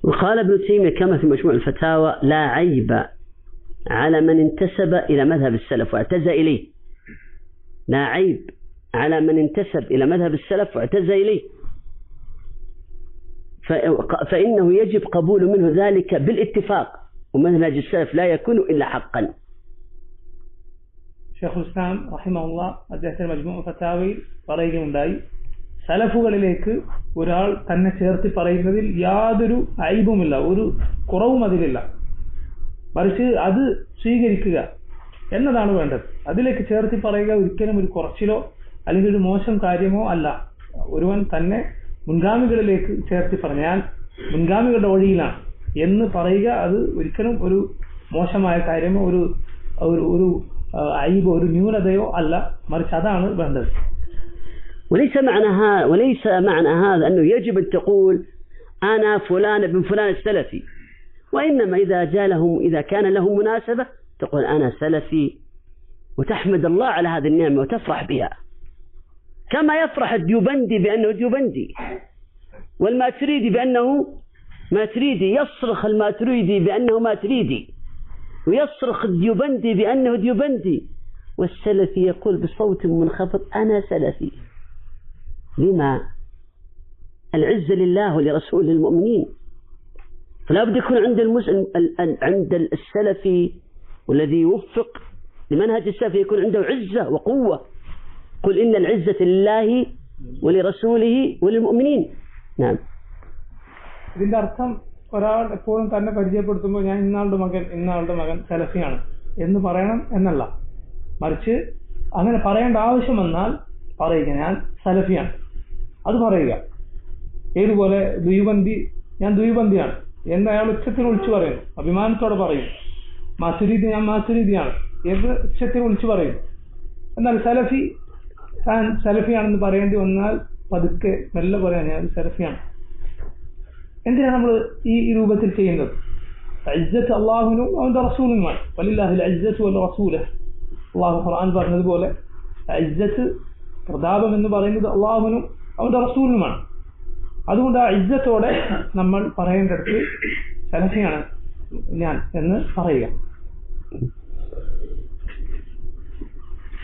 وقال ابن تيمية كما في مجموع الفتاوى: لا عيب على من انتسب إلى مذهب السلف واعتزى إليه. لا عيب على من انتسب إلى مذهب السلف واعتزى إليه، فإنه يجب قبول منه ذلك بالاتفاق، ومنهج السلف لا يكون إلا حقا. ഷെയ്ഖുൽ ഇസ്ലാം റഹിമഹുല്ലാഹ് അദ്ദേഹത്തിന്റെ മജ്മൂ ഫതാവയിൽ പറയുകയുണ്ടായി, സലഫുകളിലേക്ക് ഒരാൾ തന്നെ ചേർത്തി പറയുന്നതിൽ യാതൊരു ഐബുമില്ല, ഒരു കുറവും അതിലില്ല. മറിച്ച് അത് സ്വീകരിക്കുക എന്നതാണ് വേണ്ടത്. അതിലേക്ക് ചേർത്തി പറയുക ഒരിക്കലും ഒരു കുറച്ചിലോ അല്ലെങ്കിൽ ഒരു മോശം കാര്യമോ അല്ല. ഒരുവൻ തന്നെ മുൻഗാമികളിലേക്ക് ചേർത്തി പറഞ്ഞ, ഞാൻ മുൻഗാമികളുടെ വഴിയിലാണ് എന്ന് പറയുക, അത് ഒരിക്കലും ഒരു മോശമായ കാര്യമോ ഒരു عيب ونيونة ألا مرش هذا بندر. وليس معنى هذا أنه يجب أن تقول أنا فلان ابن فلان السلفي، وإنما إذا كان له مناسبة تقول أنا سلفي، وتحمد الله على هذه النعمة وتفرح بها، كما يفرح الديوبندي بأنه ديوبندي، والماتريدي بأنه ماتريدي، يصرخ الماتريدي بأنه ماتريدي، ويصرخ الديوبندي بأنه ديوبندي، والسلفي يقول بصوت منخفض أنا سلفي. لما؟ العزة لله ولرسول المؤمنين. فلا بد يكون عند السلفي والذي يوفق لمنهج السلفي يكون عنده عزة وقوة. قل إن العزة لله ولرسوله وللمؤمنين. نعم. ഒരാൾ എപ്പോഴും തന്നെ പരിചയപ്പെടുത്തുമ്പോൾ ഞാൻ ഇന്നാളുടെ മകൻ സലഫിയാണ് എന്ന് പറയണം എന്നല്ല, മറിച്ച് അങ്ങനെ പറയേണ്ട ആവശ്യം വന്നാൽ പറയുക ഞാൻ സലഫിയാണ്, അത് പറയുക. ഏതുപോലെ ഞാൻ ദ്വീപന്തിയാണ് എന്ന് അയാൾ ഉച്ചത്തിൽ വിളിച്ചു പറയുന്നു, അഭിമാനത്തോടെ പറയും. മാസുരീദി, ഞാൻ മാസുരീദിയാണ് എന്ന് ഉച്ചത്തിൽ വിളിച്ചു പറയും. എന്നാൽ സലഫിയാണെന്ന് പറയേണ്ടി വന്നാൽ പതുക്കെ മെല്ലെ പറയാൻ ഞാൻ സലഫിയാണ്. എന്തിനാണ് നമ്മൾ ഈ രൂപത്തിൽ ചെയ്യുന്നത്? ഇസ്സത്ത് അല്ലാഹുവിനും അവന്റെ റസൂലിനുമാണ്. വലില്ലാഹിൽ ഇസ്സത്തു വൽ റസൂലുഹു. അല്ലാഹു ഖുർആൻ പറഞ്ഞതുപോലെ ഇസ്സത്ത്, പ്രതാപം എന്ന് പറയുന്നത് അല്ലാഹുവിനും അവന്റെ റസൂലിനുമാണ്. അതുകൊണ്ട് ആ ഇസ്സത്തോടെ നമ്മൾ പറയേണ്ടടുത്ത് സലഫിയാണ് ഞാൻ എന്ന് പറയുക.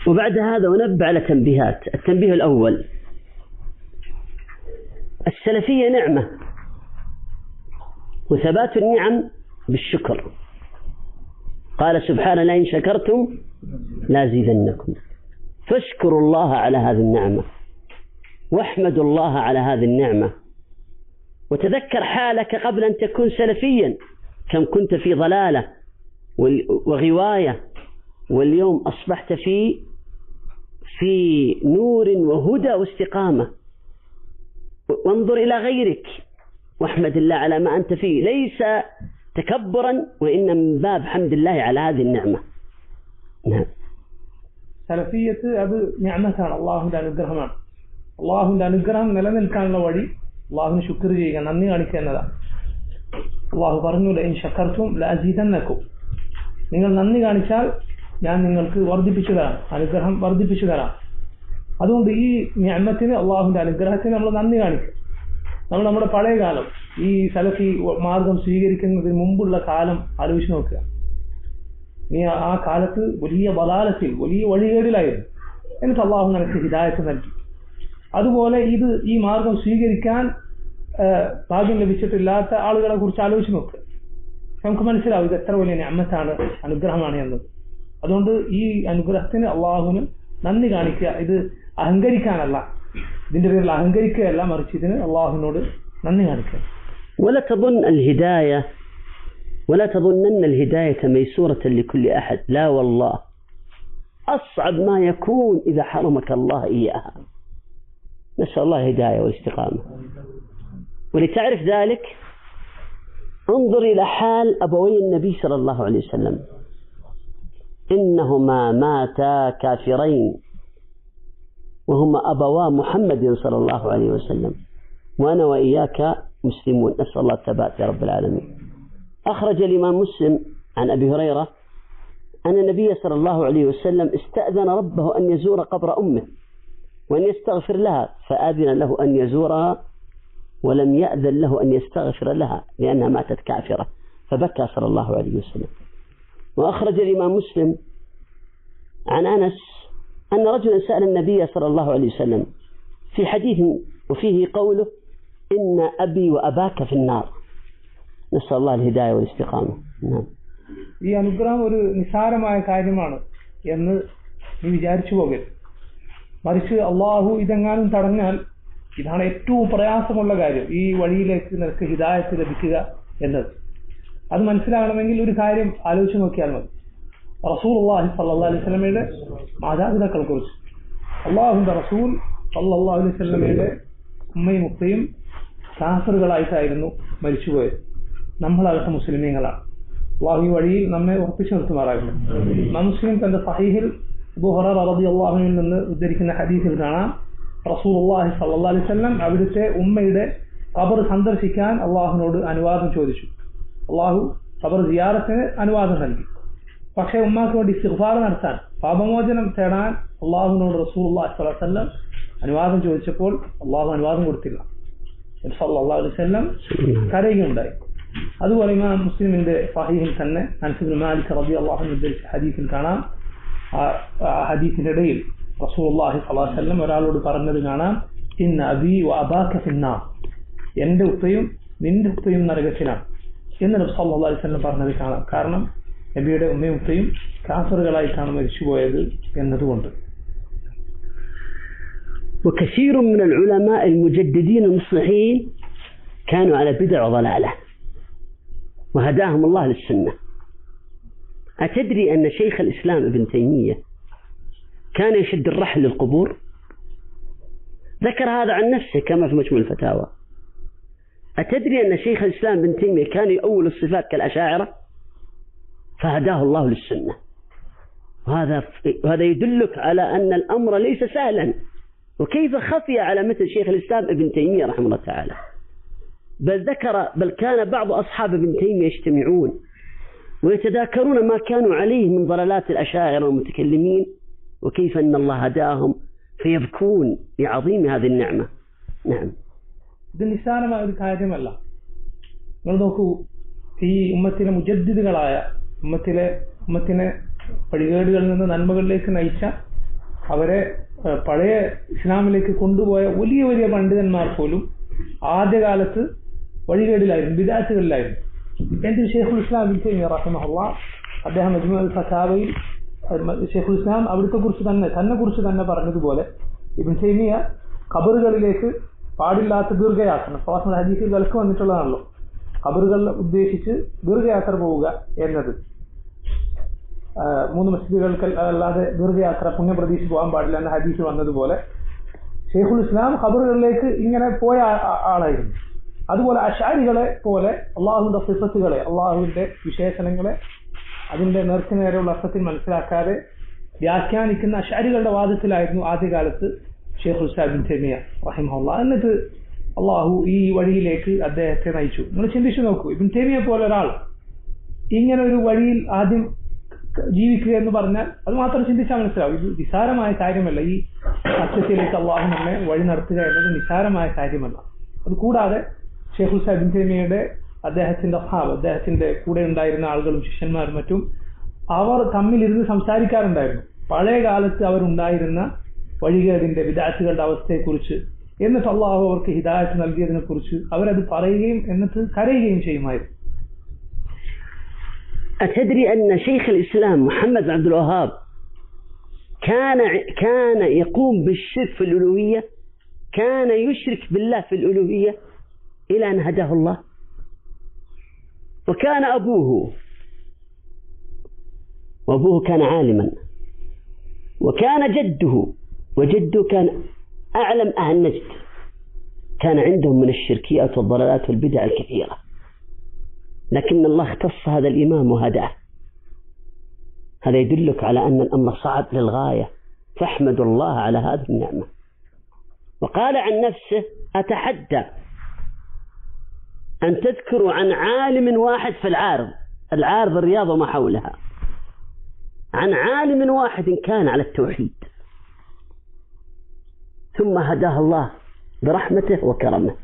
وبعد هذا ونبه على تنبيهات. التنبيه الأول: السلفية نعمة، وثبات النعم بالشكر. قال سبحانه: لئن شكرتم لازيدنكم. فاشكروا الله على هذه النعمة، واحمدوا الله على هذه النعمة، وتذكر حالك قبل أن تكون سلفيا، كم كنت في ضلالة وغواية، واليوم أصبحت في نور وهدى واستقامة. وانظر إلى غيرك واحمد الله على ما أنت فيه، ليس تكبرا وإنما من باب حمد الله على هذه النعمة. സലഫിയത്ത് അത് നിഅമത്താണ്, അള്ളാഹുവിന്റെ അനുഗ്രഹമാണ്. അള്ളാഹുവിന്റെ അനുഗ്രഹം നിലനിൽക്കാനുള്ള വഴി അള്ളാഹുവിന് ശുക്ർ ചെയ്യുക, നന്ദി കാണിക്കുക എന്നതാണ്. അള്ളാഹു പറഞ്ഞു, ലഇൻ ശകർതും ലഅസീദന്നകും, നിങ്ങൾ നന്ദി കാണിച്ചാൽ ഞാൻ നിങ്ങൾക്ക് വർദ്ധിപ്പിച്ചു തരാം, അനുഗ്രഹം വർദ്ധിപ്പിച്ചു തരാം. അതുകൊണ്ട് ഈ നിഅമത്തിന്, അള്ളാഹുവിന്റെ അനുഗ്രഹത്തിന് നമ്മൾ നന്ദി കാണിക്കും. നമ്മൾ നമ്മുടെ പഴയ കാലം, ഈ സലഫി മാർഗം സ്വീകരിക്കുന്നതിന് മുമ്പുള്ള കാലം ആലോചിച്ച് നോക്കുക. നീ ആ കാലത്ത് വലിയ ബലാലത്തിൽ, വലിയ വഴികേടിലായിരുന്നു. എന്നിട്ട് അള്ളാഹു നിനക്ക് ഹിദായത്ത് നൽകി. അതുപോലെ ഈ മാർഗം സ്വീകരിക്കാൻ ഭാഗ്യം ലഭിച്ചിട്ടില്ലാത്ത ആളുകളെ കുറിച്ച് ആലോചിച്ച് നോക്കുക. നമുക്ക് മനസ്സിലാവും ഇത് എത്ര വലിയ നിഅമത്താണ്, അനുഗ്രഹമാണ് എന്നത്. അതുകൊണ്ട് ഈ അനുഗ്രഹത്തിന് അള്ളാഹുവിന് നന്ദി കാണിക്കുക. ഇത് അഹങ്കരിക്കാനല്ല, ഇതിന്റെ പേരിൽ അഹങ്കരിക്കുകയല്ല, മറിച്ച് ഇതിന് അള്ളാഹുവിനോട് നന്ദി കാണിക്കുക. ولا تظنن الهداية ميسورة لكل أحد، لا والله أصعب ما يكون إذا حرمك الله إياها. نسأل الله هداية والاستقامة. ولتعرف ذلك انظر إلى حال أبوي النبي صلى الله عليه وسلم، إنهما ماتا كافرين وهما أبوا محمد صلى الله عليه وسلم، وأنا وإياك مسلمون، نسأل الله الثبات يا رب العالمين. أخرج الإمام مسلم عن أبي هريرة أن النبي صلى الله عليه وسلم استأذن ربه أن يزور قبر أمه وأن يستغفر لها، فآذن له أن يزورها ولم يأذن له أن يستغفر لها لأنها ماتت كافرة، فبكى صلى الله عليه وسلم. وأخرج الإمام مسلم عن أنس أن رجلا سأل النبي صلى الله عليه وسلم في حديث وفيه قوله إن أبي وأباك في النار، نسأل الله الهداية والاستقامة. نعم. ഈ അനുഗ്രഹം ഒരു നിസാരമായ കാര്യമാണ് എന്ന് നീ വിചാരിച്ചു പോകരുത്. മറിച്ച് അള്ളാഹു ഇതെങ്ങാനും തടഞ്ഞാൽ ഇതാണ് ഏറ്റവും പ്രയാസമുള്ള കാര്യം, ഈ വഴിയിലേക്ക് നിനക്ക് ഹിദായത്ത് ലഭിക്കുക എന്നത്. അത് മനസ്സിലാകണമെങ്കിൽ ഒരു കാര്യം ആലോചിച്ച് നോക്കിയാൽ മതി. റസൂലുള്ളാഹി സ്വല്ലല്ലാഹു അലൈഹി വസല്ലമയുടെ മാതാപിതാക്കളെ കുറിച്ച്. അള്ളാഹുവിന്റെ റസൂൽ സ്വല്ലല്ലാഹു അലൈഹി വസല്ലമയുടെ ഉമ്മയും ഉപ്പയും കാഫിറുകളായിട്ടായിരുന്നു മരിച്ചുപോയത്. നമ്മളാകട്ടെ മുസ്ലിമീങ്ങളാണ്. അള്ളാഹു ഈ വഴിയിൽ നമ്മെ ഉറപ്പിച്ചു നിർത്തുമാറാകട്ടെ. മുസ്ലിം തന്റെ സഹീഹിൽ അബൂ ഹുറൈറ റളിയല്ലാഹു അൻഹുവിൽ നിന്ന് ഉദ്ധരിക്കുന്ന ഹദീസിൽ കാണാം, റസൂലുള്ളാഹി സ്വല്ലല്ലാഹു അലൈഹി വസല്ലം അവിടുത്തെ ഉമ്മയുടെ ഖബർ സന്ദർശിക്കാൻ അള്ളാഹുവിനോട് അനുവാദം ചോദിച്ചു. അള്ളാഹു ഖബർ സിയാറത്തിന് അനുവാദം നൽകി. പക്ഷേ ഉമ്മാക്ക് വേണ്ടി ഇസ്തിഗ്ഫാർ നടത്താൻ, പാപമോചനം തേടാൻ അള്ളാഹുവിനോട് റസൂലുള്ളാഹി സ്വല്ലല്ലാഹു അലൈഹി വസല്ലം അനുവാദം ചോദിച്ചപ്പോൾ അള്ളാഹു അനുവാദം കൊടുത്തില്ല. സല്ലല്ലാഹു അലൈഹി വസല്ലം കരയുകയുണ്ടായി. അതുപോലെ ഇമാം മുസ്ലിമിന്റെ സഹീഹിൽ തന്നെ അനസ് ഇബ്നു മാലിക് റളിയല്ലാഹു അൻഹു ഉദ്ധരിച്ച ഹദീസിൽ കാണാം, ഹദീസിന്റെ ഇടയിൽ റസൂലുള്ളാഹി സ്വല്ലല്ലാഹു അലൈഹി വസല്ലം ഒരാളോട് പറഞ്ഞത് കാണാം, ഇന്ന അബീ വ അബാക ഫിന്നാർ, എന്റെ ഉപ്പയും നിന്റെ ഉപ്പയും നരകത്തിലാണ് എന്ന് നബി സല്ലല്ലാഹു അലൈഹി വസല്ലം പറഞ്ഞത് കാണാം. കാരണം നബിയുടെ ഉമ്മയും ഉപ്പയും കാഫിറുകളായിട്ടാണ് മരിച്ചുപോയത് എന്നതുകൊണ്ട്. وكثير من العلماء المجددين المصلحين كانوا على بدع وضلالة وهداهم الله للسنة. أتدري أن شيخ الإسلام ابن تيمية كان يشد الرحل للقبور؟ ذكر هذا عن نفسه كما في مجموع الفتاوى. أتدري أن شيخ الإسلام ابن تيمية كان يؤول الصفات كالأشاعرة؟ فهداه الله للسنة. وهذا يدلك على أن الأمر ليس سهلا، وكيف خفي على مثل شيخ الإسلام ابن تيمية رحمه الله تعالى. بل كان بعض أصحاب ابن تيمية يجتمعون ويتذاكرون ما كانوا عليه من ضلالات الأشاعرة والمتكلمين، وكيف أن الله هداهم فيبكون لعظيم هذه النعمة. نعم. ഇത് നിസ്സാരമായ ഒരു കാര്യമല്ല. നിങ്ങൾ നോക്കൂ, ഈ ഉമ്മത്തിലെ മുജദ്ദിദുകളായ, ഉമ്മത്തിനെ പടികേടുകളിൽ നിന്ന് നന്മകളിലേക്ക് നയിച്ച, അവരെ പഴയ ഇസ്ലാമിലേക്ക് കൊണ്ടുപോയ വലിയ വലിയ പണ്ഡിതന്മാർ പോലും ആദ്യകാലത്ത് വഴികേടിലായിരുന്നു, ബിദ്അത്തുകളിലായിരുന്നു. എന്തിന് ശൈഖുൽ ഇസ്ലാം ഇബ്നു തൈമിയ്യ റഹിമഹുല്ലാഹ് അദ്ദേഹം മജ്മുഉൽ ഫതാവയിൽ ശൈഖുൽ ഇസ്ലാം അവിടുത്തെ കുറിച്ച് തന്നെ പറഞ്ഞതുപോലെ, ഇബ്നു തൈമിയ്യ ഖബറുകളിലേക്ക് പാടില്ലാത്ത ദീർഘയാത്ര, പ്രവാചകന്റെ ഹദീസിൽ വിലക്ക് വന്നിട്ടുള്ളതാണല്ലോ, ഖബറുകൾ ഉദ്ദേശിച്ച് ദീർഘയാത്ര പോവുക എന്നത്. 3 മസ്ജിദുകൾക്ക് അല്ലാതെ ദീർഘയാത്ര പുണ്യപ്രതീക്ഷ പോകാൻ പാടില്ല എന്ന ഹദീസ് വന്നതുപോലെ ശൈഖുൽ ഇസ്ലാം ഖബറുകളിലേക്ക് ഇങ്ങനെ പോയ ആളായിരുന്നു. അതുപോലെ അശാരികളെ പോലെ അള്ളാഹുവിന്റെ സിഫത്തുകളെ, അള്ളാഹുവിന്റെ വിശേഷണങ്ങളെ അതിന്റെ നേർക്കുനേരെയുള്ള അർത്ഥത്തിൽ മനസ്സിലാക്കാതെ വ്യാഖ്യാനിക്കുന്ന അശ്അരികളുടെ വാദത്തിലായിരുന്നു ആദ്യകാലത്ത് ഷെയ്ഖുൽ ഇസ്ലാം ഇബ്നു തൈമിയ്യ റഹിമഹുല്ലാഹ്. എന്നിട്ട് അള്ളാഹു ഈ വഴിയിലേക്ക് അദ്ദേഹത്തെ നയിച്ചു. നിങ്ങൾ ചിന്തിച്ചു നോക്കൂ, ഇബ്നു തൈമിയ്യ പോലെ ഒരാൾ ഇങ്ങനെ ഒരു വഴിയിൽ ആദ്യം ജീവിക്കുക എന്ന് പറഞ്ഞാൽ അത് മാത്രം ചിന്തിച്ചാൽ മനസ്സിലാവും. ഇത് നിസാരമായ കാര്യമല്ല. ഈ സത്യത്തിലേക്ക് അള്ളാഹു നമ്മെ വഴി നടത്തുക എന്നത് നിസാരമായ കാര്യമല്ല. അതുകൂടാതെ ഷെയ്ഖുൽ ഇസ്ലാം ഇബ്നു തൈമിയ്യയുടെ അദ്ദേഹത്തിന്റെ അദ്ദേഹത്തിന്റെ കൂടെ ഉണ്ടായിരുന്ന ആളുകളും ശിഷ്യന്മാരും മറ്റും അവർ തമ്മിലിരുന്ന് സംസാരിക്കാറുണ്ടായിരുന്നു. പഴയ കാലത്ത് അവരുണ്ടായിരുന്ന വഴികേടിന്റെ വിദഅത്തുകളുടെ അവസ്ഥയെക്കുറിച്ച്, എന്നിട്ട് അള്ളാഹു അവർക്ക് ഹിദായത്ത് നൽകിയതിനെ കുറിച്ച് അവരത് പറയുകയും എന്നിട്ട് കരയുകയും ചെയ്യുമായിരുന്നു. أتدري أن شيخ الإسلام محمد بن عبد الوهاب كان يقوم بالشرك في الألوهية، كان يشرك بالله في الألوهية إلى أن هداه الله. وكان وأبوه كان عالما، وكان وجده كان أعلم أهل نجد، كان عندهم من الشركيات والضلالات والبدع الكثيرة، لكن الله اختص هذا الإمام وهداه. هذا يدلك على أن الأمر صعب للغاية، فاحمد الله على هذه النعمة. وقال عن نفسه: أتحدى أن تذكروا عن عالم واحد في العارض الرياض وما حولها، عن عالم واحد كان على التوحيد ثم هداه الله برحمته وكرمه.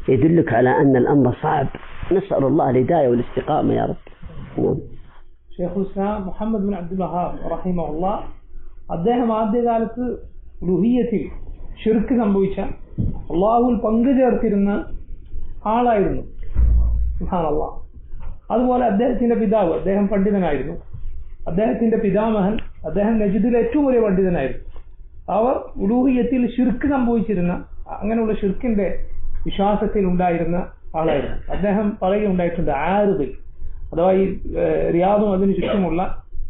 يدلك على أن الأمر صعب. نسأل الله الهداية والاستقامة يا رب. ഷെയ്ഖുൽ ഇസ്ലാം മുഹമ്മദ് ബിൻ അബ്ദുൽ വഹാബ് റഹിമഹുല്ലാഹ് അദ്ദേഹം ആദ്യകാലത്ത് ഉലൂഹിയ്യത്തിൽ ശിർക്ക് സംഭവിച്ച, അള്ളാഹുവിൽ പങ്കു ചേർത്തിരുന്ന ആളായിരുന്നു. സുബ്ഹാനല്ലാഹ്. അതുപോലെ അദ്ദേഹത്തിന്റെ പിതാവ്, അദ്ദേഹം പണ്ഡിതനായിരുന്നു. അദ്ദേഹത്തിന്റെ പിതാമഹൻ, അദ്ദേഹം നജ്ദിലെ ഏറ്റവും വലിയ പണ്ഡിതനായിരുന്നു. അവർ ഉലൂഹിയ്യത്തിൽ ശിർക്ക് സംഭവിച്ചിരുന്ന, അങ്ങനെയുള്ള ശിർക്കിന്റെ വിശ്വാസത്തിൽ ഉണ്ടായിരുന്ന ആളായിരുന്നു. അദ്ദേഹം പറയുകയുണ്ടായിട്ടുണ്ട്, ആറുദിൽ അഥവാ ഈ റിയാദും അതിന് ചുറ്റുമുള്ള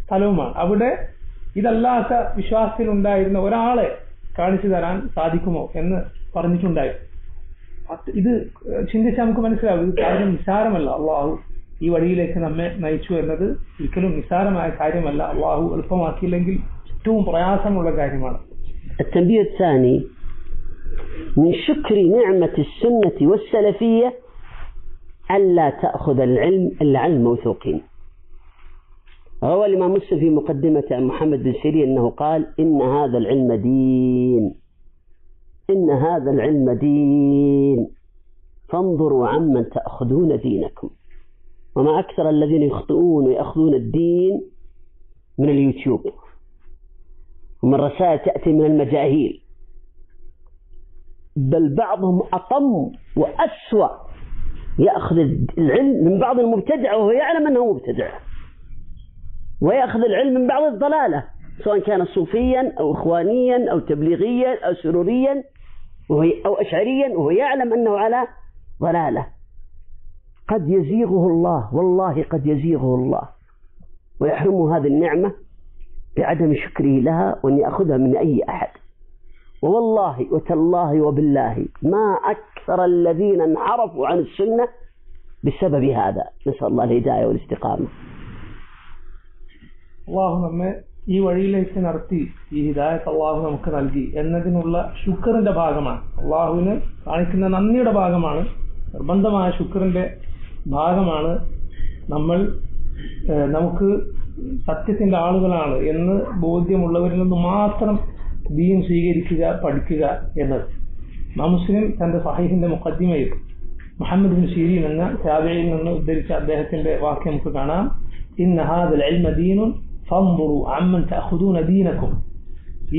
സ്ഥലവുമാണ്, അവിടെ ഇതല്ലാത്ത വിശ്വാസത്തിൽ ഉണ്ടായിരുന്ന ഒരാളെ കാണിച്ചു തരാൻ സാധിക്കുമോ എന്ന് പറഞ്ഞിട്ടുണ്ടായി. ഇത് ചിന്തിച്ചാൽ നമുക്ക് മനസ്സിലാവും, ഇത് കാര്യം നിസ്സാരമല്ല. അള്ളാഹു ഈ വഴിയിലേക്ക് നമ്മെ നയിച്ചു എന്നത് ഒരിക്കലും നിസ്സാരമായ കാര്യമല്ല. അള്ളാഹു എളുപ്പമാക്കിയില്ലെങ്കിൽ ഏറ്റവും പ്രയാസമുള്ള കാര്യമാണ്. التنبيه الثاني من شكر نعمة السنة والسلفية ألا تأخذ العلم إلا عن الموثوقين. روى الإمام مسلم في مقدمة عن محمد بن سيرين أنه قال: إن هذا العلم دين، إن هذا العلم دين، فانظروا عمن تأخذون دينكم. وما أكثر الذين يخطئون ويأخذون الدين من اليوتيوب ومن رسائل تأتي من المجاهيل، بل بعضهم أطم وأسوأ، يأخذ العلم من بعض المبتدع وهو يعلم أنه مبتدع، ويأخذ العلم من بعض الضلالة سواء كان صوفيا أو إخوانيا أو تبليغيا أو سروريا أو أشعريا وهو يعلم أنه على ضلالة. قد يزيغه الله، والله قد يزيغه الله ويحرمه هذه النعمة بعدم شكره لها وأن يأخذها من أي أحد. ووالله وتالله وبالله ما أكثر الذين انحرفوا عن السنة بسبب هذا. نسأل الله الهداية والاستقامة. അള്ളാഹു നമ്മെ ഈ വഴിയിലേക്ക് നടത്തി, ഈ ഹിദായത്ത് അള്ളാഹു നമുക്ക് നൽകി എന്നതിനുള്ള ശുക്റിന്റെ ഭാഗമാണ്, അള്ളാഹുവിന് കാണിക്കുന്ന നന്ദിയുടെ ഭാഗമാണ്, നിർബന്ധമായ ശുക്റിന്റെ ഭാഗമാണ് നമ്മൾ നമുക്ക് സത്യത്തിന്റെ ആളുകളാണ് എന്ന് ബോധ്യമുള്ളവരിൽ നിന്ന് മാത്രം ദീൻ സ്വീകരിക്കുക, പഠിക്കുക എന്നത്. മുസ്ലിം തന്റെ സഹീഹിന്റെ മുഖദ്ദിമയിൽ മുഹമ്മദ് ബിൻ സീരീൻ എന്ന താബിഈൽ നിന്ന് ഉദ്ധരിച്ച അദ്ദേഹത്തിന്റെ വാക്യം നമുക്ക് കാണാം: ഇന്ന ഹാദൽ ഇൽമ ദീനുൻ ഫൻദുറു അമ്മൻ തഅഖുദൂന ദീനകും.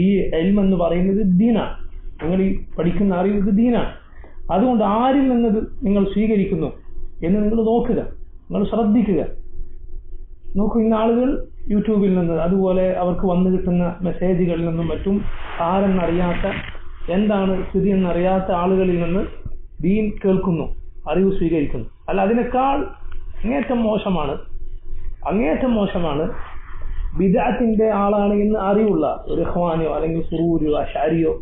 ഈ ഇൽമ എന്ന് പറയുന്നത് ദീനാണ്, നിങ്ങൾ ഈ പഠിക്കുന്ന അറിവ് ഇത് ദീനാണ്. അതുകൊണ്ട് ആരിൽ നിന്നത് നിങ്ങൾ സ്വീകരിക്കുന്നു എന്ന് നിങ്ങൾ നോക്കുക, നിങ്ങൾ ശ്രദ്ധിക്കുക. നോക്കൂ, ഇന്ന ആളുകൾ യൂട്യൂബിൽ നിന്ന്, അതുപോലെ അവർക്ക് വന്നു കിട്ടുന്ന മെസ്സേജുകളിൽ നിന്നും മറ്റും ആരെന്നറിയാത്ത, എന്താണ് സ്ഥിതി എന്നറിയാത്ത ആളുകളിൽ നിന്ന് ദീൻ കേൾക്കുന്നു, അറിവ് സ്വീകരിക്കുന്നു. അല്ല, അതിനേക്കാൾ അങ്ങേറ്റം മോശമാണ് ബിദ്അത്തിന്റെ ആളാണ് എന്ന് അറിവുള്ള ഒരു ഇഖ്വാനിയോ അല്ലെങ്കിൽ സുറൂരിയോ അശ്അരിയോ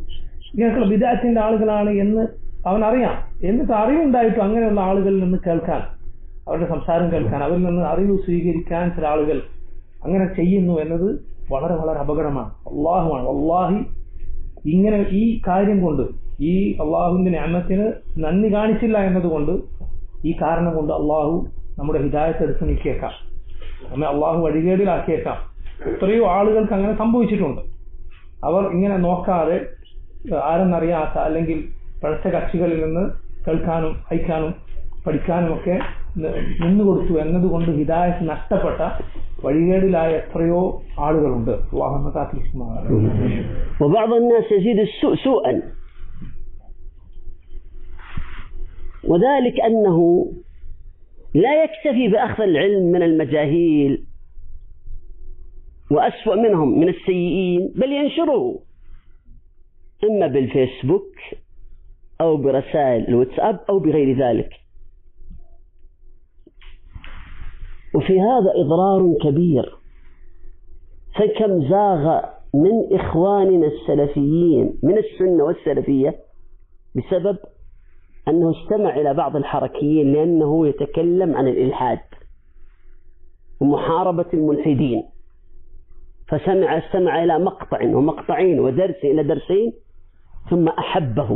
ഇങ്ങനെയൊക്കെയുള്ള ബിദ്അത്തിന്റെ ആളുകളാണ് എന്ന് അവനറിയാം, എന്നിട്ട് അറിവുണ്ടായിട്ടും അങ്ങനെയുള്ള ആളുകളിൽ നിന്ന് കേൾക്കാൻ, അവരുടെ സംസാരം കേൾക്കാൻ, അവരിൽ നിന്ന് അറിവ് സ്വീകരിക്കാൻ ചില ആളുകൾ അങ്ങനെ ചെയ്യുന്നു എന്നത് വളരെ വളരെ അപകടമാണ്. അള്ളാഹുവാണ്. അള്ളാഹി ഇങ്ങനെ ഈ കാര്യം കൊണ്ട്, ഈ അള്ളാഹുവിന്റെ നിഅമത്തിന് നന്ദി കാണിച്ചില്ല എന്നതുകൊണ്ട്, ഈ കാരണം കൊണ്ട് അള്ളാഹു നമ്മുടെ ഹിദായത്ത് എടുത്ത് നീക്കിയേക്കാം, നമ്മെ അള്ളാഹു വഴികേടിലാക്കിയേക്കാം. എത്രയോ ആളുകൾക്ക് അങ്ങനെ സംഭവിച്ചിട്ടുണ്ട്. അവർ ഇങ്ങനെ നോക്കാതെ ആരെന്നറിയാത്ത അല്ലെങ്കിൽ പഴച്ച കക്ഷികളിൽ നിന്ന് കേൾക്കാനും അയക്കാനും പഠിക്കാനും ഒക്കെ നിന്നുകൊടുത്തു എന്നതുകൊണ്ട് ഹിദായത്ത് നഷ്ടപ്പെട്ട വഴികേടിലായ എത്രയോ ആളുകളുണ്ട്. അല്ലാഹു നമ്മെ കാത്തിരക്ഷിക്കുമാറാകട്ടെ. وبعض الناس يزيد السوء سوءا، وذلك أنه لا يكتفي بأخذ العلم من المجاهيل وأسوأ منهم من السيئين، بل ينشره إما بالفيسبوك أو برسائل الواتساب أو بغير ذلك. وفي هذا إضرار كبير، فكم زاغ من إخواننا السلفيين من السنة والسلفية بسبب أنه استمع إلى بعض الحركيين لأنه يتكلم عن الإلحاد ومحاربة الملحدين، استمع إلى مقطع ومقطعين ودرس إلى درسين ثم أحبه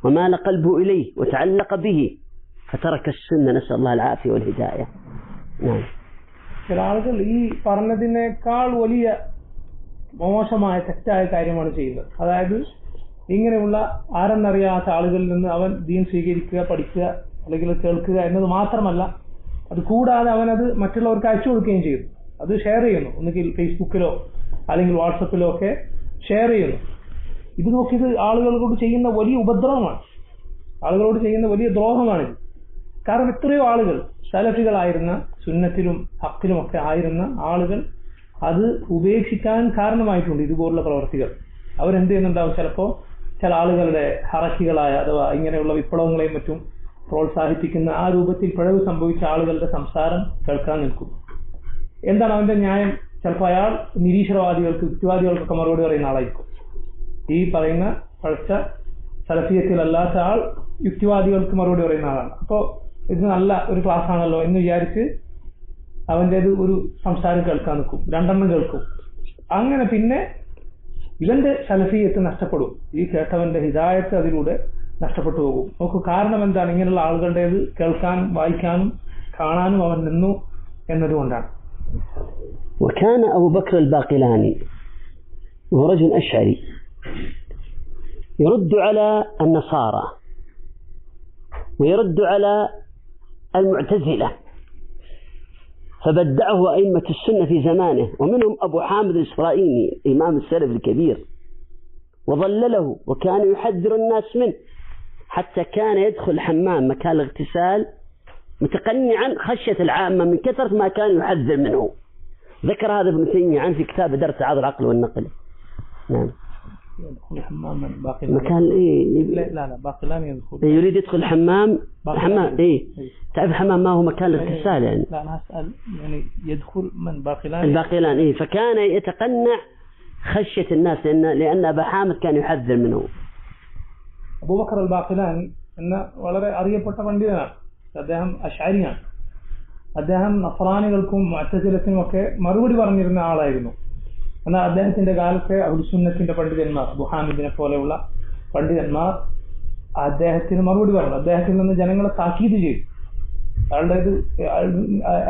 ومال قلبه إليه وتعلق به فترك السنة، نسأل الله العافية والهداية. نعم. ചില ആളുകൾ ഈ പറഞ്ഞതിനേക്കാൾ വലിയ മോശമായ തെറ്റായ കാര്യമാണ് ചെയ്യുന്നത്. അതായത് ഇങ്ങനെയുള്ള ആരെന്നറിയാത്ത ആളുകളിൽ നിന്ന് അവൻ ദീൻ സ്വീകരിക്കുക, പഠിക്കുക അല്ലെങ്കിൽ കേൾക്കുക എന്നത് മാത്രമല്ല, അത് കൂടാതെ അവനത് മറ്റുള്ളവർക്ക് അയച്ചു കൊടുക്കുകയും ചെയ്യുന്നു. അത് ഷെയർ ചെയ്യുന്നു, ഒന്നുകിൽ ഫേസ്ബുക്കിലോ അല്ലെങ്കിൽ വാട്സപ്പിലോ ഒക്കെ ഷെയർ ചെയ്യുന്നു. ഇത് നോക്കിയത് ആളുകളോട് ചെയ്യുന്ന വലിയ ഉപദ്രവമാണ്, ആളുകളോട് ചെയ്യുന്ന വലിയ ദ്രോഹമാണിത്. കാരണം എത്രയോ ആളുകൾ സലഫികളായിരുന്ന, സുന്നത്തിലും ഹക്കിലും ഒക്കെ ആയിരുന്ന ആളുകൾ അത് ഉപേക്ഷിക്കാൻ കാരണമായിട്ടുണ്ട് ഇതുപോലുള്ള പ്രവർത്തികൾ. അവരെന്ത് ചെയ്യുന്നുണ്ടാവും, ചിലപ്പോൾ ചില ആളുകളുടെ ഹറക്കികളായ അഥവാ ഇങ്ങനെയുള്ള വിപ്ലവങ്ങളെയും മറ്റും പ്രോത്സാഹിപ്പിക്കുന്ന ആ രൂപത്തിൽ പിഴവ് സംഭവിച്ച ആളുകളുടെ സംസാരം കേൾക്കാൻ നിൽക്കും. എന്താണ് അവന്റെ ന്യായം? ചിലപ്പോൾ അയാൾ നിരീശ്വരവാദികൾക്ക്, യുക്തിവാദികൾക്കൊക്കെ മറുപടി പറയുന്ന ആളായിരിക്കും. ഈ പറയുന്ന പഴച്ച സലഫിയത്തിലല്ലാത്ത ആൾ യുക്തിവാദികൾക്ക് മറുപടി പറയുന്ന ആളാണ്. അപ്പോൾ ഇത് നല്ല ഒരു ക്ലാസ് ആണല്ലോ എന്ന് വിചാരിച്ച് അവൻ്റേത് ഒരു സംസാരം കേൾക്കാൻ നിൽക്കും, രണ്ടെണ്ണം കേൾക്കും. അങ്ങനെ പിന്നെ ഇവന്റെ സലഫിയത്ത് നഷ്ടപ്പെടും, ഈ കേട്ടവന്റെ ഹിദായത്ത് അതിലൂടെ നഷ്ടപ്പെട്ടു പോകും. നോക്കൂ, കാരണം എന്താണ്? ഇങ്ങനെയുള്ള ആളുകളുടേത് കേൾക്കാനും വായിക്കാനും കാണാനും അവൻ നിന്നു എന്നതുകൊണ്ടാണ്. وكان أبو بكر الباقلاني وهو رجل أشعري يرد على النصارى ويرد على المعتزلة، فبدعه أئمة السنة في زمانه، ومنهم أبو حامد الإسرائيلي إمام السلف الكبير، وضلله وكان يحذر الناس منه، حتى كان يدخل الحمام مكان الاغتسال متقنعا خشية العامة من كثرة ما كان يحذر منه. ذكر هذا ابن تيمية عنه في كتاب درس تعارض العقل والنقل. نعم. يدخل الحمام باقلاني مكان لا باقلاني يدخل، يريد يدخل الحمام حمام تعرف الحمام ما هو مكان الاغتسال يعني. لا أنا أسأل يعني يدخل من باقلاني الباقلاني فكان يتقنع خشية الناس لأن أبا حامد كان يحذر منه. أبو بكر الباقلاني എന്ന വളരെ അറിയപ്പെട്ട പണ്ഡിതനാണ്. അദ്ദേഹം അശ്അരിയാണ്. അദ്ദേഹം നസ്രാനികൾക്കും മുഅ്തസിലത്തിനും ഒക്കെ മറുപടി പറഞ്ഞിരുന്ന ആളായിരുന്നു. എന്നാൽ അദ്ദേഹത്തിന്റെ കാലത്തെ അഹ്ലുസുന്നത്തിന്റെ പണ്ഡിതന്മാർ, അബൂ ഹാമിദിനെ പോലെയുള്ള പണ്ഡിതന്മാർ അദ്ദേഹത്തിന് മറുപടി പറഞ്ഞു. അദ്ദേഹത്തിൽ നിന്ന് ജനങ്ങളെ താക്കീത് ചെയ്തു.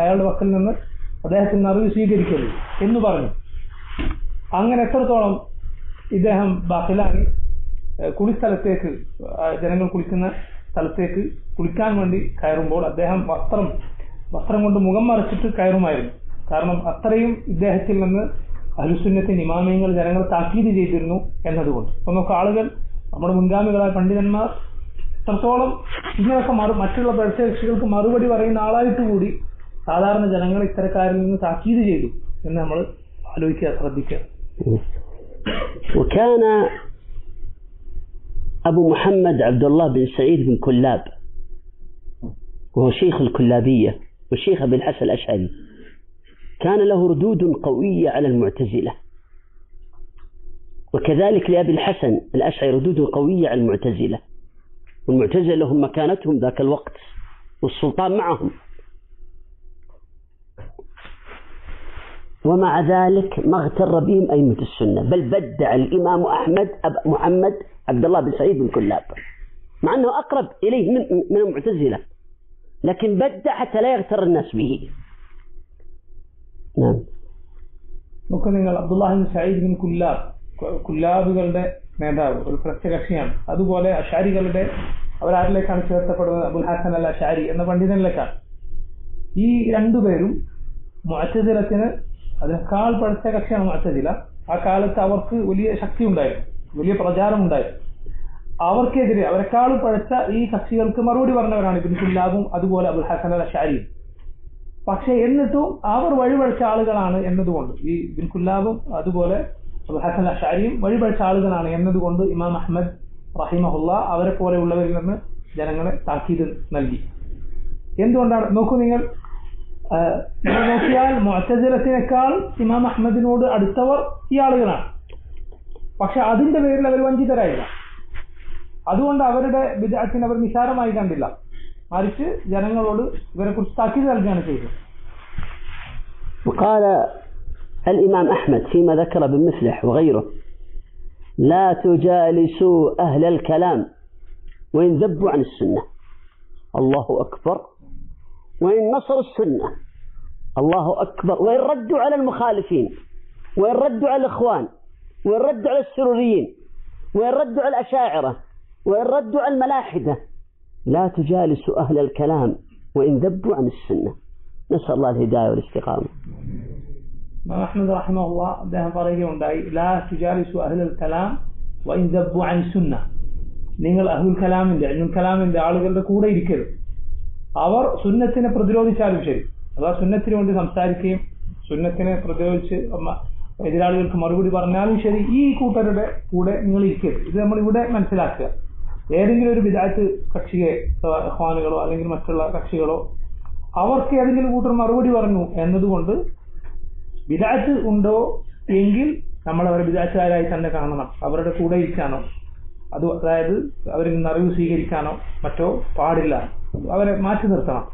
അയാളുടെ പക്കൽ നിന്ന് അദ്ദേഹത്തിൽ നിന്ന് അറിവ് സ്വീകരിക്കരുത് എന്ന് പറഞ്ഞു. അങ്ങനെ എത്രത്തോളം ഇദ്ദേഹം ബാഖിലാനി കുളിസ്ഥലത്തേക്ക്, ജനങ്ങൾ കുളിക്കുന്ന സ്ഥലത്തേക്ക് കുളിക്കാൻ വേണ്ടി കയറുമ്പോൾ അദ്ദേഹം വസ്ത്രം കൊണ്ട് മുഖം മറച്ചിട്ട് കയറുമായിരുന്നു. കാരണം അത്രയും ഇദ്ദേഹത്തിൽ നിന്ന് അഹ്ലുസുന്നത്തിന്റെ ഇമാമിയങ്ങൾ ജനങ്ങളെ താക്കീത് ചെയ്തിരുന്നു എന്നതുകൊണ്ട്. അപ്പൊ നമുക്ക് ആളുകൾ, നമ്മുടെ മുൻഗാമികളായ പണ്ഡിതന്മാർ എത്രത്തോളം ഇങ്ങനെയൊക്കെ മറ്റുള്ള പ്രത്യക്ഷകൾക്ക് മറുപടി പറയുന്ന ആളായിട്ട് കൂടി സാധാരണ ജനങ്ങളെ ഇത്തരക്കാരിൽ നിന്ന് താക്കീത് ചെയ്തു എന്ന് നമ്മൾ ആലോചിക്കുക, ശ്രദ്ധിക്കുക. وكان أبو محمد عبد الله بن سعيد بن كلاب وهو شيخ الكلابية وشيخ أبي الحسن الأشعري، كان له ردود قوية على المعتزلة، وكذلك لأبي الحسن الأشعري ردود قوية على المعتزلة، والمعتزلة لهم مكانتهم ذاك الوقت والسلطان معهم. ومع ذلك ما اغتر بهم أئمة السنة، بل بدع الإمام أحمد محمد عبد الله بن سعيد بن كلاب، مع أنه أقرب إليه من المعتزلة، لكن بدع حتى لا يغتر الناس به. نعم. നോക്കൂ നിങ്ങൾ അബ്ദുല്ലാഹി ബിൻ സഈദ് ബിൻ കുല്ലാബുകളുടെ നേതാവ് ഒരു പ്രത്യകക്ഷിയാണ്. അതുപോലെ അശാരികളുടെ അവരാരിലേക്കാണ് ചേർത്തപ്പെടുന്നത്? അബുൽ ഹസൻ അൽ അശാരി എന്ന പണ്ഡിതനിലേക്കാണ്. ഈ രണ്ടുപേരും മുഅ്തസിലത്തിന് അതിനേക്കാൾ പഠിച്ച കക്ഷിയാണ് മുഅ്തസില. ആ കാലത്ത് അവർക്ക് വലിയ ശക്തി ഉണ്ടായിരുന്നു, വലിയ പ്രചാരം ഉണ്ടായിരുന്നു. അവർക്കെതിരെ അവരെക്കാളും പഠിച്ച ഈ കക്ഷികൾക്ക് മറുപടി പറഞ്ഞവരാണ് ഇബ്നു കുല്ലാബും അതുപോലെ അബുൽ ഹസൻ അൽ അശാരിയും. പക്ഷെ എന്നിട്ടും അവർ വഴിപഴിച്ച ആളുകളാണ് എന്നതുകൊണ്ട്, ഈ ഇബ്നു കുല്ലാബും അതുപോലെ അബുൽ ഹസൻ അശാരിയും വഴിപഴിച്ച ആളുകളാണ് എന്നതുകൊണ്ട് ഇമാം അഹ്മദ് റഹിമഹുല്ലാ അവരെ പോലെയുള്ളവരിൽ നിന്ന് ജനങ്ങളെ താക്കീത് നൽകി. എന്തുകൊണ്ടാണ്? നോക്കൂ നിങ്ങൾ നോക്കിയാൽ മുഅ്തസിലത്തിനേക്കാൾ ഇമാം അഹ്മദിനോട് അടുത്തവർ ഈ ആളുകളാണ്. പക്ഷെ അതിന്റെ പേരിൽ അവർ വഞ്ചിതരായില്ല. അതുകൊണ്ട് അവരുടെ ബിദ്അത്തിനെ അവർ നിസാരമായി കണ്ടില്ല, മറിച്ച് ജനങ്ങളോട് ഇവരെ കുറിച്ച് താക്കീത് നൽകുകയാണ് ചെയ്തത്. وقال الإمام أحمد فيما ذكر ابن مفلح وغيره: لا تجالسوا أهل الكلام وإن ذبوا عن السنة. الله أكبر. وإن نصروا السنة الله أكبر. وإن ردوا على المخالفين، وإن ردوا على الإخوان، وإن ردوا على السروريين، وإن ردوا على الأشاعرة، وإن ردوا على الملاحدة. لا تجالسوا أهل الكلام وإن ذبوا عن السنة. نسأل الله الهداية والاستقامة. അഹ്മദ് റഹിമഹുല്ലാ അദ്ദേഹം പറയുകയുണ്ടായി: ലാ തുജാലിസു അഹ്ലൽ കലാം വഇൻ ദബ്ബു അൻ സുന്ന. നിങ്ങൾ അഹ്ലുൽ കലാമിന്റെ ആളുകളുടെ കൂടെ ഇരിക്കരുത്. അവർ സുന്നത്തിനെ പ്രതിരോധിച്ചാലും ശരി, അഥവാ സുന്നത്തിന് വേണ്ടി സംസാരിക്കുകയും സുന്നത്തിനെ പ്രതിരോധിച്ച് എതിരാളികൾക്ക് മറുപടി പറഞ്ഞാലും ശരി, ഈ കൂട്ടരുടെ കൂടെ നിങ്ങൾ ഇരിക്കരുത്. ഇത് നമ്മൾ ഇവിടെ മനസ്സിലാക്കുക. ഏതെങ്കിലും ഒരു ബിദ്അത്ത് കക്ഷിയെ, ഇഖ്വാനുകളോ അല്ലെങ്കിൽ മറ്റുള്ള കക്ഷികളോ, അവർക്ക് ഏതെങ്കിലും കൂട്ടർ മറുപടി പറഞ്ഞു എന്നതുകൊണ്ട് ബിദ്അത്ത് ഉണ്ടോ എങ്കിൽ നമ്മൾ അവരെ ബിദ്അത്തുകാരായി തന്നെ കാണണം. അവരുടെ കൂടെ ഇരിക്കാനോ അതായത് അവരിൽ നിന്ന് അറിവ് സ്വീകരിക്കാനോ മറ്റോ പാടില്ല. അവരെ മാറ്റി നിർത്തണം.